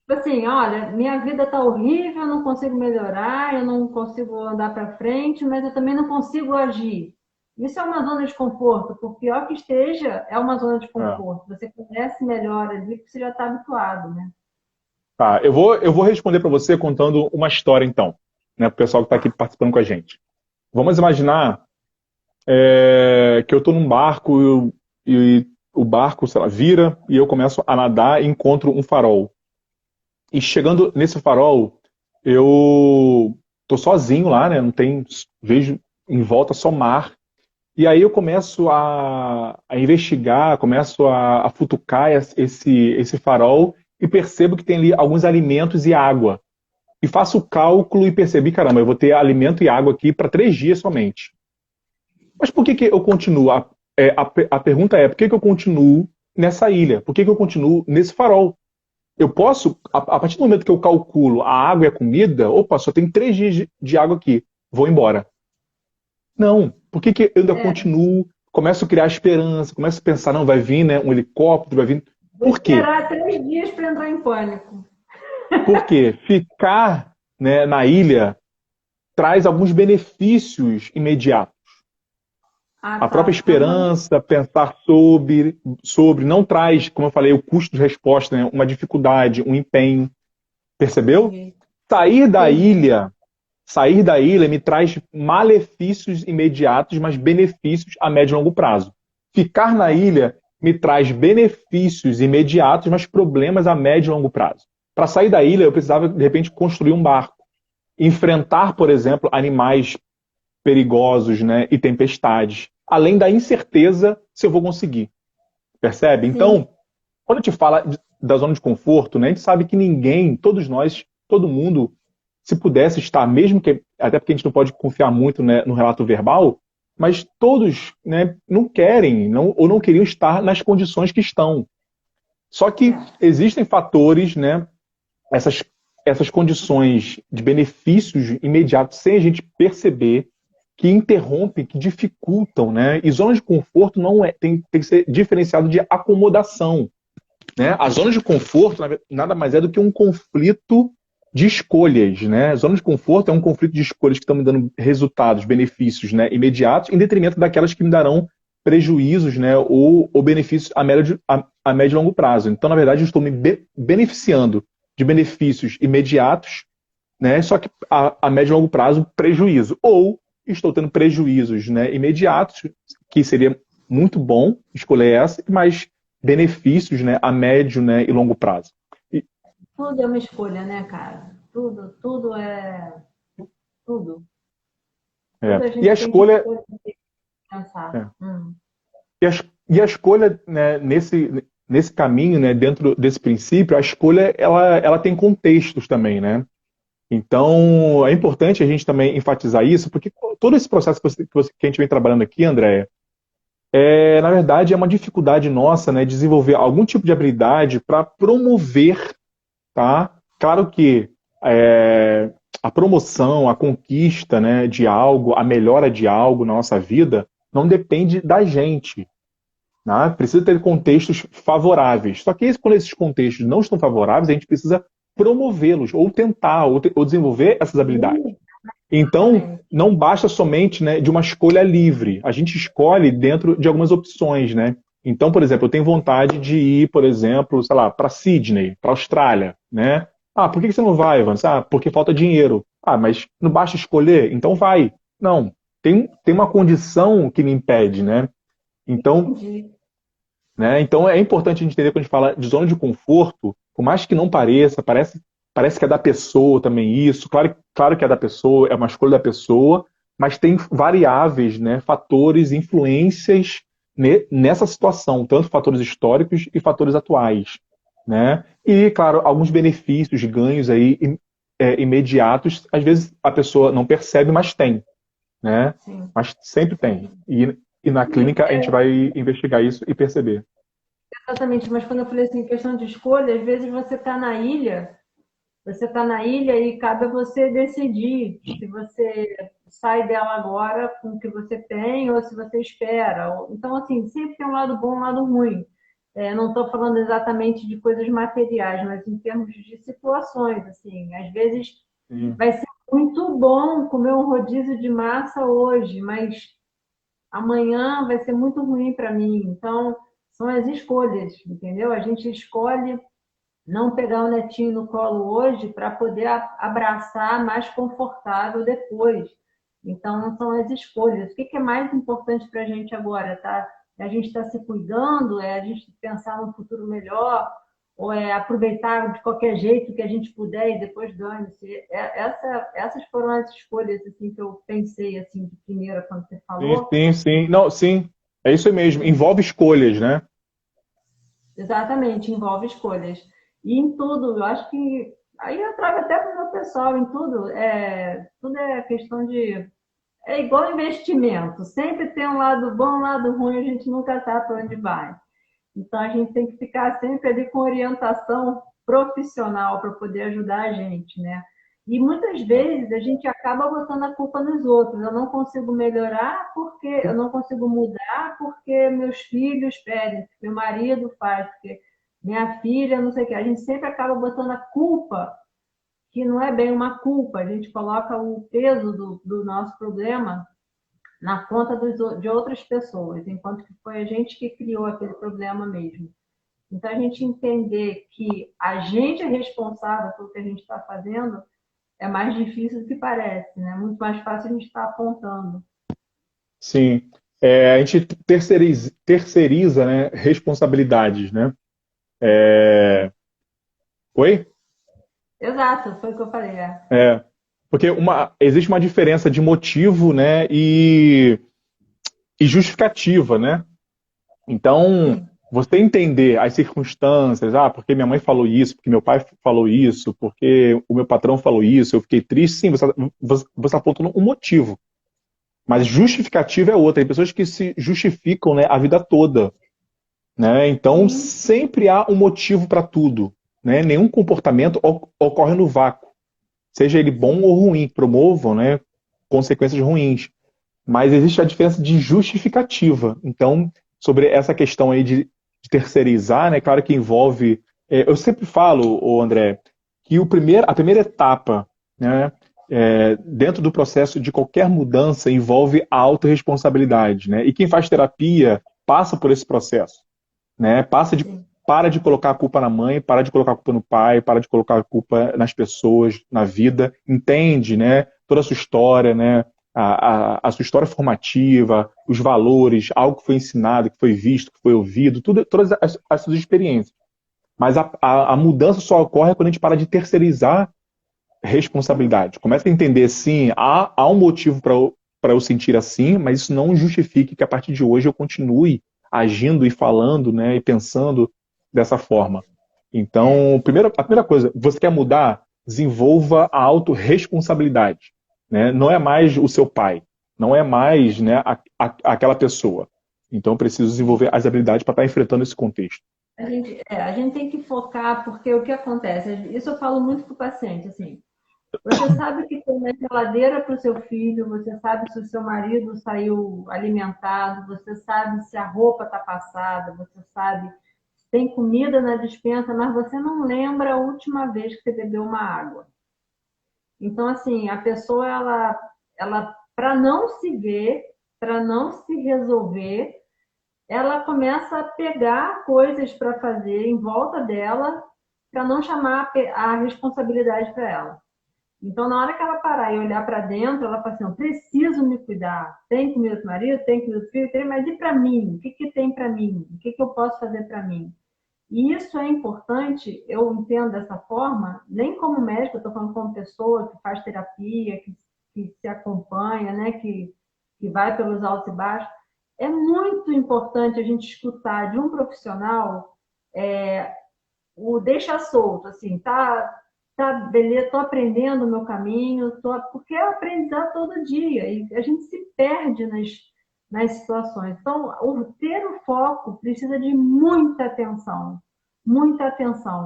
Tipo assim, olha, minha vida tá horrível, eu não consigo melhorar, eu não consigo andar para frente, mas eu também não consigo agir. Isso é uma zona de conforto, por pior que esteja, é uma zona de é. conforto. Você conhece melhor ali, porque você já está habituado, né? Tá, eu vou responder para você contando uma história, então, né, para o pessoal que está aqui participando com a gente. Vamos imaginar que eu estou num barco e o barco, sei lá, vira e eu começo a nadar e encontro um farol. E chegando nesse farol, eu tô sozinho lá, né? Não tem, vejo em volta só mar. E aí eu começo a investigar, começo a futucar esse farol e percebo que tem ali alguns alimentos e água. E faço o cálculo e percebi, caramba, eu vou ter alimento e água aqui para 3 dias somente. Mas por que que eu continuo? A pergunta é, por que que eu continuo nessa ilha? Por que que eu continuo nesse farol? Eu posso, a partir do momento que eu calculo a água e a comida, opa, só tem 3 dias de água aqui, vou embora. Não, por que que eu ainda É, continuo? Começo a criar esperança, começo a pensar, não, vai vir, né, um helicóptero, vai vir. vou Por quê? esperar 3 dias para entrar em pânico. Porque ficar, né, na ilha traz alguns benefícios imediatos. Ah, A própria tá. Aham. esperança, pensar sobre não traz, como eu falei, o custo de resposta, né, uma dificuldade, um empenho. Percebeu? Entendi. Sair da Entendi. ilha, sair da ilha me traz malefícios imediatos, mas benefícios a médio e longo prazo. Ficar na ilha me traz benefícios imediatos, mas problemas a médio e longo prazo. Para sair da ilha, eu precisava, de repente, construir um barco. Enfrentar, por exemplo, animais perigosos, né, e tempestades. Além da incerteza se eu vou conseguir. Percebe? Sim. Então, quando a gente fala da zona de conforto, né, a gente sabe que ninguém, todos nós, todo mundo, se pudesse estar, mesmo que, até porque a gente não pode confiar muito, né, no relato verbal, mas todos, né, não querem ou não queriam estar nas condições que estão. Só que É. existem fatores, né, essas condições de benefícios imediatos sem a gente perceber, que interrompem, que dificultam, né? E zona de conforto não tem que ser diferenciado de acomodação, né? A zona de conforto nada mais é do que um conflito de escolhas, né? A zona de conforto é um conflito de escolhas que estão me dando resultados, benefícios, né, imediatos, em detrimento daquelas que me darão prejuízos, né, ou benefícios a médio e longo prazo. Então, na verdade, eu estou me beneficiando de benefícios imediatos, né, só que a médio e longo prazo, prejuízo. Ou estou tendo prejuízos, né, imediatos, que seria muito bom escolher essa, mas benefícios, né, a médio, né, e longo prazo. Tudo é uma escolha, né, cara? Tudo é. Tudo. Tudo a E a gente tem que escolha. escolher, pensar. É. E a escolha, né, nesse caminho, né, dentro desse princípio, a escolha ela tem contextos também, né? Então é importante a gente também enfatizar isso, porque todo esse processo que a gente vem trabalhando aqui, Andréia, na verdade é uma dificuldade nossa, né, desenvolver algum tipo de habilidade para promover, tá? Claro que a promoção, a conquista, né, de algo, a melhora de algo na nossa vida não depende da gente, né? Precisa ter contextos favoráveis. Só que quando esses contextos não estão favoráveis, a gente precisa promovê-los, ou tentar, ou desenvolver essas habilidades. Então, não basta somente, né, de uma escolha livre. A gente escolhe dentro de algumas opções, né? Então, por exemplo, eu tenho vontade de ir, por exemplo, sei lá, para Sydney, para Austrália, né? Ah, por que você não vai, Evans? Ah, porque falta dinheiro. Ah, mas não basta escolher? Então vai. Não, tem uma condição que me impede, né? Então, Entendi. então é importante a gente entender quando a gente fala de zona de conforto, por mais que não pareça, parece que é da pessoa também isso. Claro que é da pessoa, é uma escolha da pessoa, mas tem variáveis, né, fatores, influências nessa situação, tanto fatores históricos e fatores atuais, né? E, claro, alguns benefícios, ganhos aí imediatos, às vezes a pessoa não percebe, mas tem, né? Sim. Mas sempre tem. E na clínica a gente vai investigar isso e perceber. Exatamente, mas quando eu falei assim, questão de escolha, às vezes você está na ilha e cabe a você decidir se você sai dela agora com o que você tem ou se você espera. Então, assim, sempre tem um lado bom e um lado ruim. Não estou falando exatamente de coisas materiais, mas em termos de situações, assim, às vezes Sim. vai ser muito bom comer um rodízio de massa hoje, mas amanhã vai ser muito ruim para mim. Então, são as escolhas, entendeu? A gente escolhe não pegar o netinho no colo hoje para poder abraçar mais confortável depois. Então, são as escolhas. O que é mais importante para a gente agora, tá? É a gente estar se cuidando, é a gente pensar num futuro melhor, ou é aproveitar de qualquer jeito que a gente puder e depois dane-se. Essas foram as escolhas assim, que eu pensei assim, de primeira quando você Sim, falou. sim, sim. Não, sim. É isso aí mesmo. Envolve escolhas, né? Exatamente, envolve escolhas. E em tudo, eu acho que. Aí eu trago até para o meu pessoal, em tudo. Tudo é questão de. É igual investimento. Sempre tem um lado bom, um lado ruim, a gente nunca sabe para onde vai. Então a gente tem que ficar sempre ali com orientação profissional para poder ajudar a gente, né? E muitas vezes a gente acaba botando a culpa nos outros. Eu não consigo melhorar porque eu não consigo mudar porque meus filhos pedem, meu marido faz, porque minha filha, não sei o que. A gente sempre acaba botando a culpa, que não é bem uma culpa. A gente coloca o peso do nosso problema na conta de outras pessoas, enquanto que foi a gente que criou aquele problema mesmo. Então, a gente entender que a gente é responsável pelo que a gente está fazendo é mais difícil do que parece, né? Muito mais fácil a gente estar apontando. Sim. A gente terceiriza, né, responsabilidades, né? Oi? Exato, foi o que eu falei. Porque existe uma diferença de motivo, né, e justificativa, né? Então, Sim, você entender as circunstâncias, porque minha mãe falou isso, porque meu pai falou isso, porque o meu patrão falou isso, eu fiquei triste, sim, você está apontando um motivo. Mas justificativa é outra. Tem pessoas que se justificam, né, a vida toda, né? Então, sim, sempre há um motivo para tudo, né? Nenhum comportamento ocorre no vácuo, seja ele bom sim. ou ruim, promovam, né, consequências ruins. mas existe a diferença de justificativa. Então, sobre essa questão aí de terceirizar, né, claro que envolve. Eu sempre falo, ô André, que a primeira etapa, né, dentro do processo de qualquer mudança envolve a autorresponsabilidade, né? E quem faz terapia passa por esse processo, né? Sim. Para de colocar a culpa na mãe, para de colocar a culpa no pai, para de colocar a culpa nas pessoas, na vida, entende, né? Toda a sua história, né? A sua história formativa, os valores, algo que foi ensinado, que foi visto, que foi ouvido, todas as suas experiências. Mas a mudança só ocorre quando a gente para de terceirizar responsabilidade. Começa a entender, sim, há um motivo para eu sentir assim, mas isso não justifique que a partir de hoje eu continue agindo e falando, né, e pensando dessa forma. É, Então, a primeira coisa, você quer mudar? Desenvolva a autorresponsabilidade. Né? Não é mais o seu pai, não é mais, né, aquela pessoa. Então, eu preciso desenvolver as habilidades para estar enfrentando esse contexto. a gente tem que focar, porque o que acontece? Isso eu falo muito para o paciente, assim. Você sabe que tem na geladeira para o seu filho, você sabe se o seu marido saiu alimentado, você sabe se a roupa está passada, você sabe se tem comida na despensa, mas você não lembra a última vez que você bebeu uma água. Então, assim, a pessoa, ela para não se ver, para não se resolver, ela começa a pegar coisas para fazer em volta dela para não chamar a responsabilidade para ela. Então, na hora que ela parar e olhar para dentro, ela fala assim: eu preciso me cuidar. Tem comida do marido, tem comida do filho, tem, mas e para mim? O que, que tem para mim? O que, que eu posso fazer para mim? E isso é importante, eu entendo dessa forma, nem como médico, eu estou falando como pessoa que faz terapia, que se acompanha, né, que vai pelos altos e baixos. É muito importante a gente escutar de um profissional o deixa solto, assim, tá, beleza, tô aprendendo o meu caminho, porque é aprendizado todo dia, e a gente se perde nas situações. Então, ter o foco precisa de muita atenção,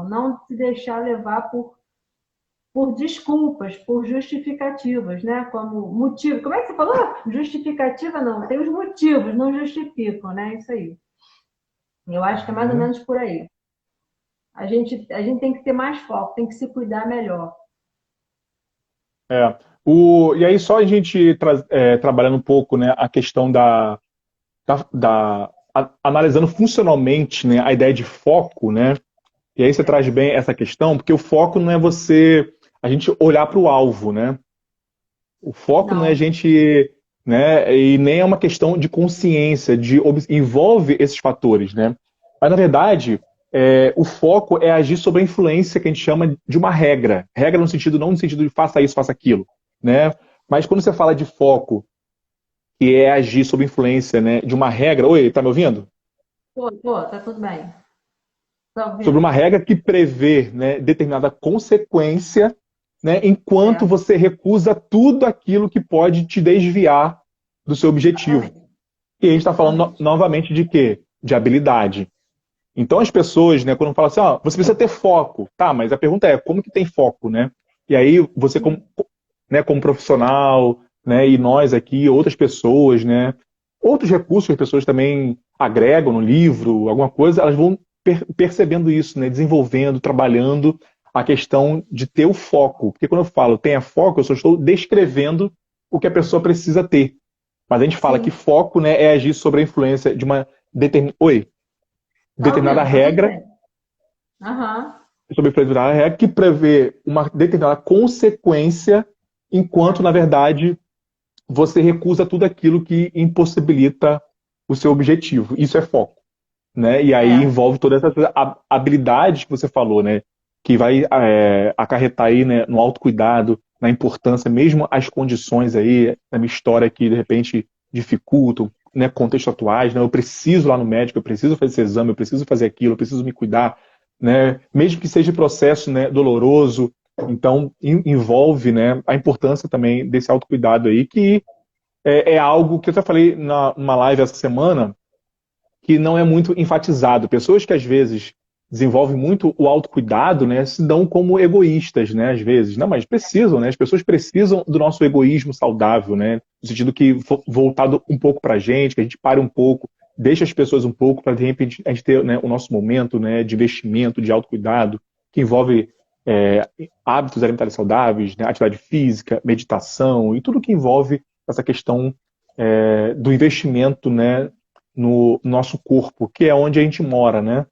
não se deixar levar por desculpas, por justificativas, né? Como motivo. Como é que você falou? Justificativa não, tem os motivos, não justificam, né? Isso aí. Eu acho que é mais ou Uhum. menos por aí. A gente tem que ter mais foco, tem que se cuidar melhor. É. E aí, só a gente trabalhando um pouco, né, a questão analisando funcionalmente, né, a ideia de foco, né? E aí você traz bem essa questão, porque o foco não é a gente olhar para o alvo, né? O foco não é a Não, gente, né, e nem é uma questão de consciência, envolve esses fatores, né? Mas na verdade, o foco é agir sobre a influência que a gente chama de uma regra. Regra no sentido, não no sentido de faça isso, faça aquilo, né? Mas quando você fala de foco, que é agir sob influência, né, de uma regra. Oi, tá me ouvindo? pô, tá tudo bem. Tá Sobre uma ouvindo? regra que prevê, né, determinada consequência, né, enquanto Certo, você recusa tudo aquilo que pode te desviar do seu objetivo. exatamente. E a gente está falando Exatamente. novamente de quê? De habilidade. Então as pessoas, né, quando falam assim, ó, você precisa ter foco, tá? Mas a pergunta é, como que tem foco, né? E aí você como, Sim, né, como profissional, né, e nós aqui, outras pessoas, né, outros recursos que as pessoas também agregam no livro, alguma coisa, elas vão percebendo isso, né, desenvolvendo, trabalhando a questão de ter o foco. Porque quando eu falo tenha foco, eu só estou descrevendo o que a pessoa precisa ter. Mas a gente fala que sim. foco, né, é agir sobre a influência de uma Tá determinada ouvindo? Tá tudo regra, bem. Aham. sobre a influência de uma regra que prevê uma determinada consequência, enquanto, na Aham. verdade, você recusa tudo aquilo que impossibilita o seu objetivo. Isso é foco, né? E aí É, envolve todas essas habilidades que você falou, né? Que vai acarretar aí, né, no autocuidado, na importância, mesmo as condições aí, na minha história que de repente dificultam, né, contextos atuais, né? Eu preciso ir lá no médico, eu preciso fazer esse exame, eu preciso fazer aquilo, eu preciso me cuidar, né? Mesmo que seja processo, né, doloroso, então envolve, né, a importância também desse autocuidado aí que é algo que eu até falei numa live essa semana, que não é muito enfatizado. Pessoas que às vezes desenvolvem muito o autocuidado, né, se dão como egoístas, né, às vezes. Não, mas precisam, né? As pessoas precisam do nosso egoísmo saudável, né? no sentido que voltado um pouco para a gente, que a gente pare um pouco, deixe as pessoas um pouco para de repente a gente ter, né, o nosso momento, né, de investimento, de autocuidado, que envolve hábitos alimentares saudáveis, né, atividade física, meditação e tudo que envolve essa questão do investimento, né, no nosso corpo, que é onde a gente mora, né?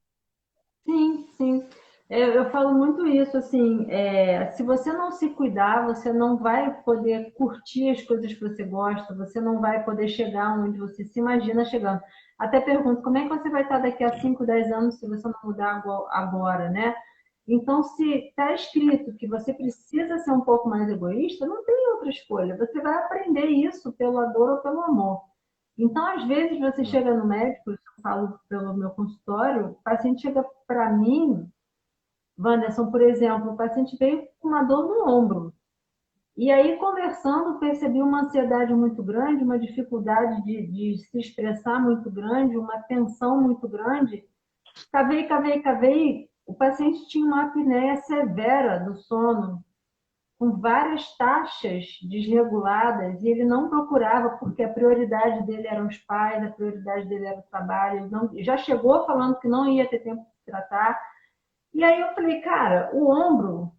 Sim, sim. Eu falo muito isso, assim, se você não se cuidar, você não vai poder curtir as coisas que você gosta, você não vai poder chegar onde você se imagina chegando. Até pergunto, como é que você vai estar daqui a 5, 10 anos se você não mudar agora, né? Então, se está escrito que você precisa ser um pouco mais egoísta, não tem outra escolha. Você vai aprender isso pela dor ou pelo amor. Então, às vezes, você chega no médico, eu falo pelo meu consultório, o paciente chega para mim, Wanderson, por exemplo, o paciente veio com uma dor no ombro. E aí, conversando, percebi uma ansiedade muito grande, uma dificuldade de se expressar muito grande, uma tensão muito grande. Cavei, cavei, cavei. O paciente tinha uma apneia severa do sono, com várias taxas desreguladas, e ele não procurava porque a prioridade dele eram os pais, a prioridade dele era o trabalho. Ele não, já chegou falando que não ia ter tempo de tratar. E aí eu falei, cara, o ombro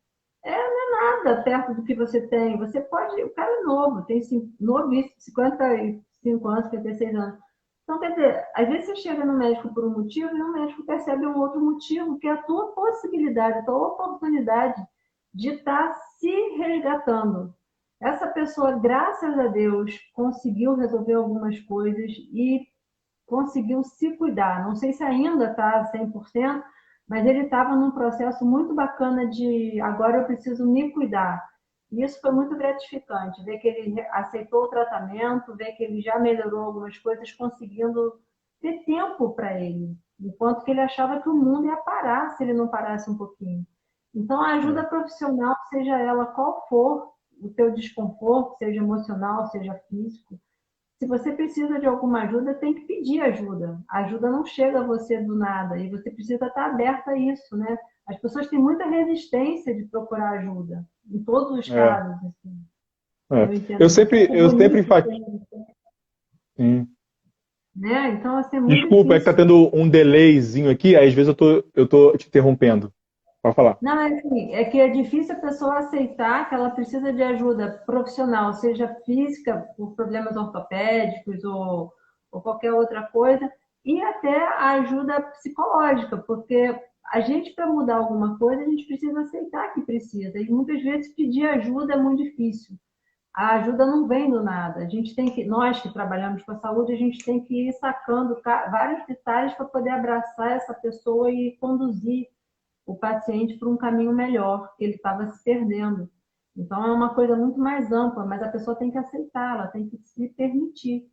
não é nada perto do que você tem. Você pode. O cara é novo, tem novíssimo, 55 anos, 56 anos. Então, quer dizer, às vezes você chega no médico por um motivo e o médico percebe um outro motivo, que é a tua possibilidade, a tua oportunidade de estar se resgatando. Essa pessoa, graças a Deus, conseguiu resolver algumas coisas e conseguiu se cuidar. Não sei se ainda está 100%, mas ele estava num processo muito bacana de agora eu preciso me cuidar. E isso foi muito gratificante, ver que ele aceitou o tratamento, ver que ele já melhorou algumas coisas, conseguindo ter tempo para ele, enquanto que ele achava que o mundo ia parar se ele não parasse um pouquinho. Então, a ajuda profissional, seja ela qual for o teu desconforto, seja emocional, seja físico, se você precisa de alguma ajuda, tem que pedir ajuda. A ajuda não chega a você do nada e você precisa estar aberta a isso, né? As pessoas têm muita resistência de procurar ajuda, em todos os É, casos. Assim. é. Eu entendo um pouco Eu sempre bonito, enfatizo. né? Então, assim, é muito Desculpa, é que tá difícil. tendo um delayzinho aqui, aí às vezes eu tô te interrompendo. Pode falar. Não, é assim, é que é difícil a pessoa aceitar que ela precisa de ajuda profissional, seja física, por problemas ortopédicos ou qualquer outra coisa, e até a ajuda psicológica, porque a gente, para mudar alguma coisa, a gente precisa aceitar que precisa, e muitas vezes pedir ajuda é muito difícil. A ajuda não vem do nada. A gente tem que, nós que trabalhamos com a saúde, a gente tem que ir sacando vários detalhes para poder abraçar essa pessoa e conduzir o paciente para um caminho melhor, que ele estava se perdendo. Então, é uma coisa muito mais ampla, mas a pessoa tem que aceitar, ela tem que se permitir.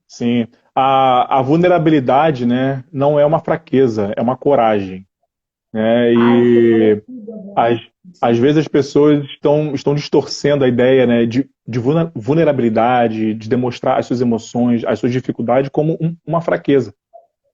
Sim. A vulnerabilidade, né, não é uma fraqueza, é uma coragem, né? Ai, você falou E tudo agora. às, às vezes as pessoas estão distorcendo a ideia, né, de vulnerabilidade, de demonstrar as suas emoções, as suas dificuldades como uma fraqueza,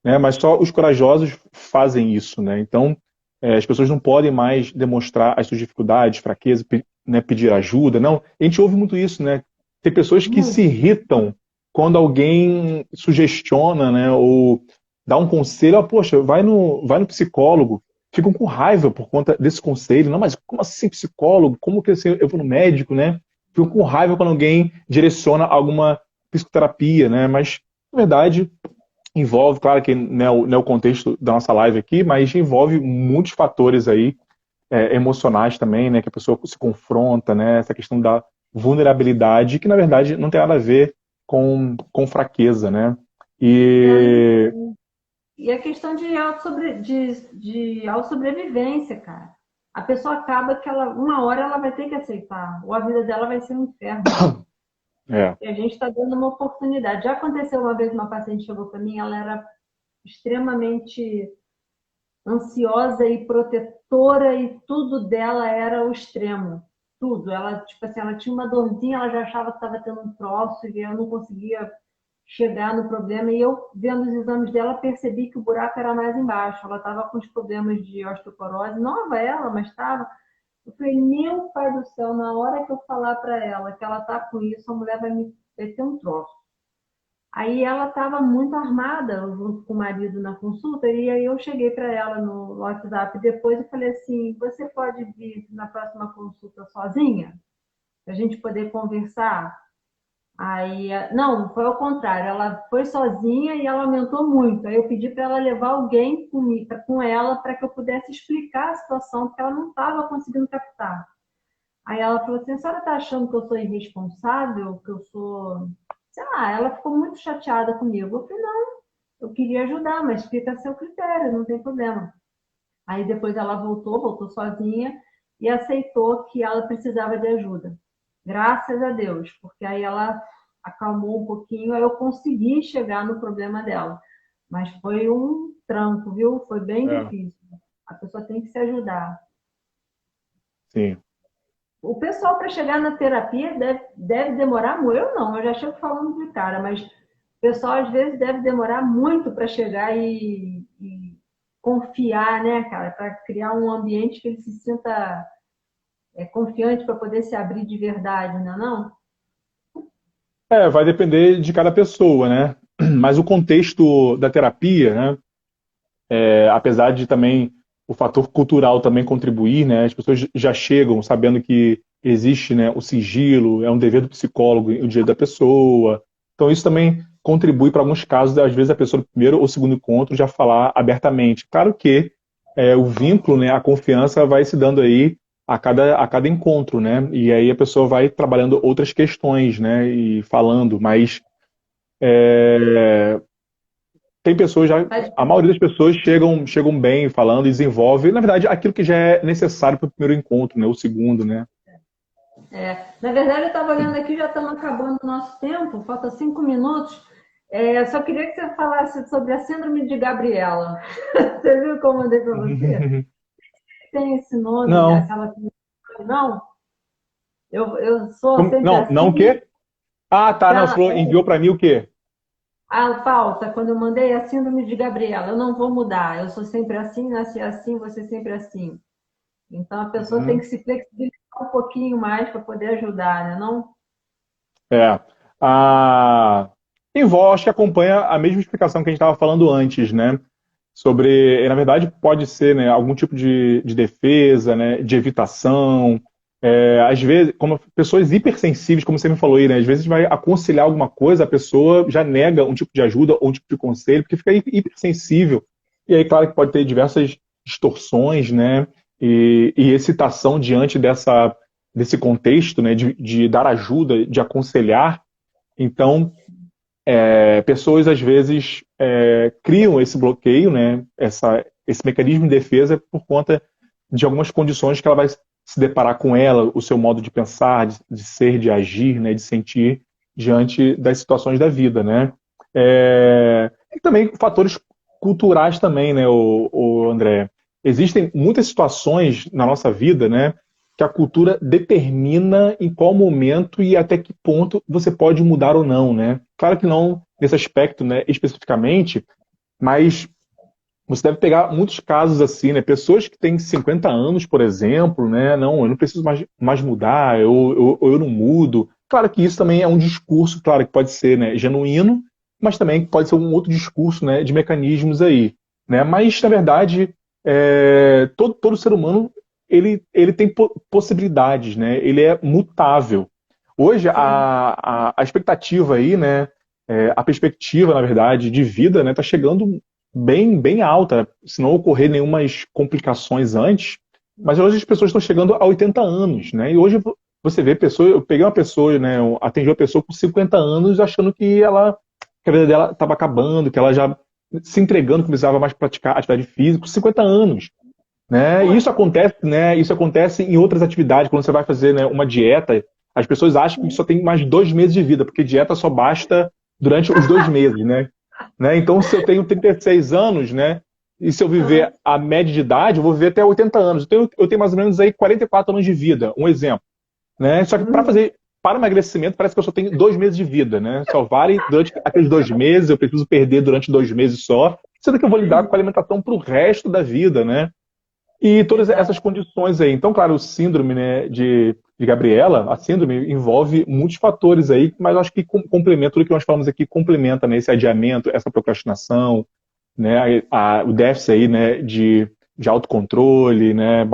né? Mas só os corajosos fazem isso, né? Então, as pessoas não podem mais demonstrar as suas dificuldades, fraquezas, né, pedir ajuda, não. A gente ouve muito isso, né? Tem pessoas que se Muito. irritam quando alguém sugestiona, né, ou dá um conselho, poxa, vai no psicólogo. Ficam com raiva por conta desse conselho. Não, mas como assim psicólogo? Como que assim, eu vou no médico, né? Ficam com raiva quando alguém direciona alguma psicoterapia, né? Mas, na verdade, envolve, claro que não é o contexto da nossa live aqui, mas envolve muitos fatores aí emocionais também, né, que a pessoa se confronta, né, essa questão da vulnerabilidade, que na verdade não tem nada a ver com fraqueza, né? Não, E e a questão de autossobrevivência, cara. A pessoa acaba que ela, uma hora ela vai ter que aceitar, ou a vida dela vai ser um inferno. é, E a gente está dando uma oportunidade. Já aconteceu uma vez, uma paciente chegou para mim, ela era extremamente ansiosa e protetora e tudo dela era o extremo. Tudo. Ela, tipo assim, ela tinha uma dorzinha, ela já achava que estava tendo um troço e eu não conseguia chegar no problema. E eu, vendo os exames dela, percebi que o buraco era mais embaixo. Ela estava com os problemas de osteoporose, nova ela, mas estava. Eu falei, meu pai do céu, na hora que eu falar para ela que ela tá com isso, a mulher vai me meter um troço. Aí ela estava muito armada junto com o marido na consulta, e aí eu cheguei para ela no WhatsApp depois e falei assim, você pode vir na próxima consulta sozinha? Para a gente poder conversar? Aí, não, foi ao contrário, ela foi sozinha e ela aumentou muito. Aí eu pedi para ela levar alguém com ela para que eu pudesse explicar a situação, porque ela não estava conseguindo captar. Aí ela falou assim, a senhora está achando que eu sou irresponsável, que eu sou... Sei lá, ela ficou muito chateada comigo. Eu falei, não, eu queria ajudar, mas fica a seu critério, não tem problema. Aí depois ela voltou sozinha e aceitou que ela precisava de ajuda. Graças a Deus, porque aí ela acalmou um pouquinho, aí eu consegui chegar no problema dela. Mas foi um tranco, viu? Foi bem É, difícil. A pessoa tem que se ajudar. sim. O pessoal para chegar na terapia deve demorar muito. Eu não, eu já chego falando de cara, mas o pessoal às vezes deve demorar muito para chegar e confiar, né, cara? Para criar um ambiente que ele se sinta confiante para poder se abrir de verdade, não é não? Vai depender de cada pessoa, né? Mas o contexto da terapia, né? Apesar de também o fator cultural também contribuir, né? As pessoas já chegam sabendo que existe, né, o sigilo, é um dever do psicólogo o direito da pessoa. Então isso também contribui para alguns casos, às vezes a pessoa no primeiro ou segundo encontro já falar abertamente. Claro que o vínculo, né, a confiança vai se dando aí a cada encontro, né? E aí a pessoa vai trabalhando outras questões, né? E falando, mas tem pessoas já, Mas, a maioria das pessoas chegam bem falando e desenvolve, na verdade, aquilo que já é necessário para o primeiro encontro, né? O segundo, né? na verdade, eu estava olhando aqui, já estamos acabando o nosso tempo, falta 5 minutos. Só queria que você falasse sobre a síndrome de Gabriela. Você viu que eu mandei para você? Tem esse nome, Não. aquela síndrome, não? Eu sou sempre Não, não o assim. quê? Ah, tá, não, você Tá, falou, enviou para mim o quê? a falta, quando eu mandei a síndrome de Gabriela, eu não vou mudar, eu sou sempre assim, nasci assim, você sempre assim. Então a pessoa tem Uhum. que se flexibilizar um pouquinho mais para poder ajudar, né? Não? É. A Envolve, acho que acompanha a mesma explicação que a gente estava falando antes, né? Sobre, na verdade, pode ser, né, algum tipo de defesa, né, de evitação. Às vezes, como pessoas hipersensíveis, como você me falou aí, né, às vezes vai aconselhar alguma coisa, a pessoa já nega um tipo de ajuda ou um tipo de conselho, porque fica hipersensível. E aí, claro que pode ter diversas distorções, né, e excitação diante desse contexto, né, de dar ajuda, de aconselhar. Então, pessoas às vezes criam esse bloqueio, né, esse mecanismo de defesa por conta de algumas condições que ela vai se deparar com ela, o seu modo de pensar, de ser, de agir, né, de sentir diante das situações da vida, né. E também fatores culturais também, né, o André. Existem muitas situações na nossa vida, né, que a cultura determina em qual momento e até que ponto você pode mudar ou não, né? Claro que não nesse aspecto, né, especificamente, mas você deve pegar muitos casos assim, né? Pessoas que têm 50 anos, por exemplo, né? Não, eu não preciso mais mudar, eu não mudo. Claro que isso também é um discurso, claro, que pode ser, né, genuíno, mas também pode ser um outro discurso, né, de mecanismos aí, né? Mas, na verdade, todo ser humano ele tem possibilidades, né? Ele é mutável. Hoje, Sim. a expectativa aí, né? A perspectiva, na verdade, de vida, né, está chegando bem alta, se não ocorrer nenhuma complicações antes. Mas hoje as pessoas estão chegando a 80 anos, né? E hoje você vê pessoas, eu peguei uma pessoa, né, eu atendi uma pessoa com 50 anos achando que a vida dela estava acabando, que ela já se entregando, começava mais a praticar atividade física, com 50 anos. Né? E isso Poxa, acontece, né? Isso acontece em outras atividades, quando você vai fazer, né, uma dieta, as pessoas acham que só tem mais 2 meses de vida, porque dieta só basta durante os 2 meses, né? Então, se eu tenho 36 anos, né? E se eu viver a média de idade, eu vou viver até 80 anos. Eu tenho mais ou menos aí 44 anos de vida, um exemplo. Né? Só que para emagrecimento, parece que eu só tenho 2 meses de vida, né? Só vale durante aqueles 2 meses, eu preciso perder durante 2 meses só, sendo que eu vou lidar com a alimentação para o resto da vida, né? E todas Exato. essas condições aí. Então, claro, o síndrome, né, de Gabriela, a síndrome envolve muitos fatores aí, mas eu acho que complementa tudo que nós falamos aqui, complementa, né, esse adiamento, essa procrastinação, né, o déficit aí, né, de autocontrole, né,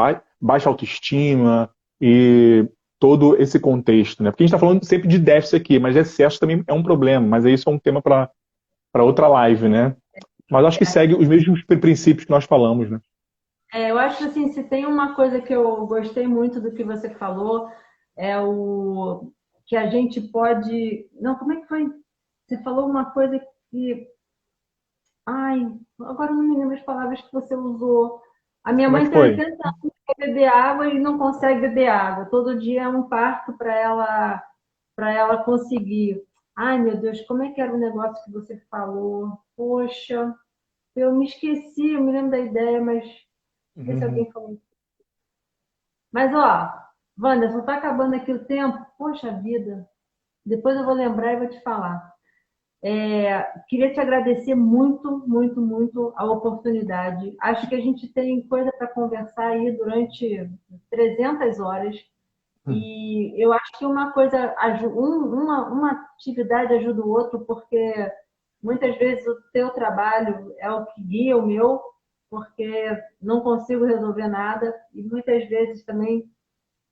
baixa autoestima e todo esse contexto, né? Porque a gente está falando sempre de déficit aqui, mas excesso também é um problema, mas isso é um tema para outra live, né? Mas acho que segue os mesmos princípios que nós falamos, né? Eu acho assim, se tem uma coisa que eu gostei muito do que você falou, é o que a gente pode. Não, como é que foi? Você falou uma coisa que. Ai, agora eu não me lembro as palavras que você usou. A minha Como é mãe que tem foi? 80 anos, quer beber água e não consegue beber água. Todo dia é um parto para ela conseguir. Ai, meu Deus, como é que era o negócio que você falou? Poxa, eu me esqueci, eu me lembro da ideia, mas não sei se Uhum. alguém falou. Mas, ó, Wanderson, tá acabando aqui o tempo. Poxa vida, depois eu vou lembrar e vou te falar. Queria te agradecer muito, muito, muito a oportunidade. Acho que a gente tem coisa para conversar aí durante 300 horas. E eu acho que uma coisa, uma atividade ajuda o outro, porque muitas vezes o teu trabalho é o que guia o meu, porque não consigo resolver nada. E muitas vezes também,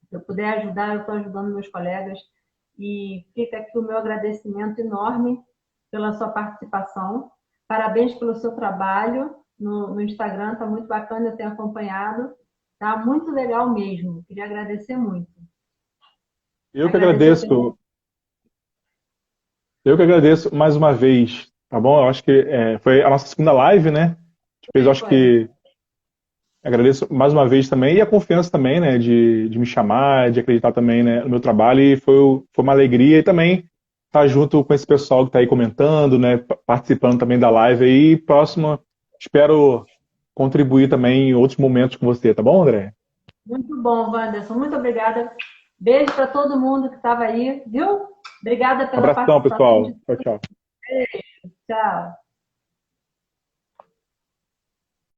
se eu puder ajudar, eu estou ajudando meus colegas. E fica aqui o meu agradecimento enorme pela sua participação. Parabéns pelo seu trabalho no Instagram, está muito bacana, eu tenho acompanhado. Tá muito legal mesmo. Queria agradecer muito. Eu que Agradecer o agradeço, eu que agradeço mais uma vez, tá bom? Eu acho que foi a nossa segunda live, né? A gente fez, eu acho foi. que agradeço mais uma vez também e a confiança também, né, de me chamar, de acreditar também, né, no meu trabalho e foi uma alegria e também estar junto com esse pessoal que está aí comentando, né, participando também da live aí. Próxima, espero contribuir também em outros momentos com você, tá bom, André? Muito bom, Wanderson. Muito obrigada. Beijo para todo mundo que estava aí, viu? Obrigada pela Abração, participação pessoal. de Tchau, tchau. Tchau.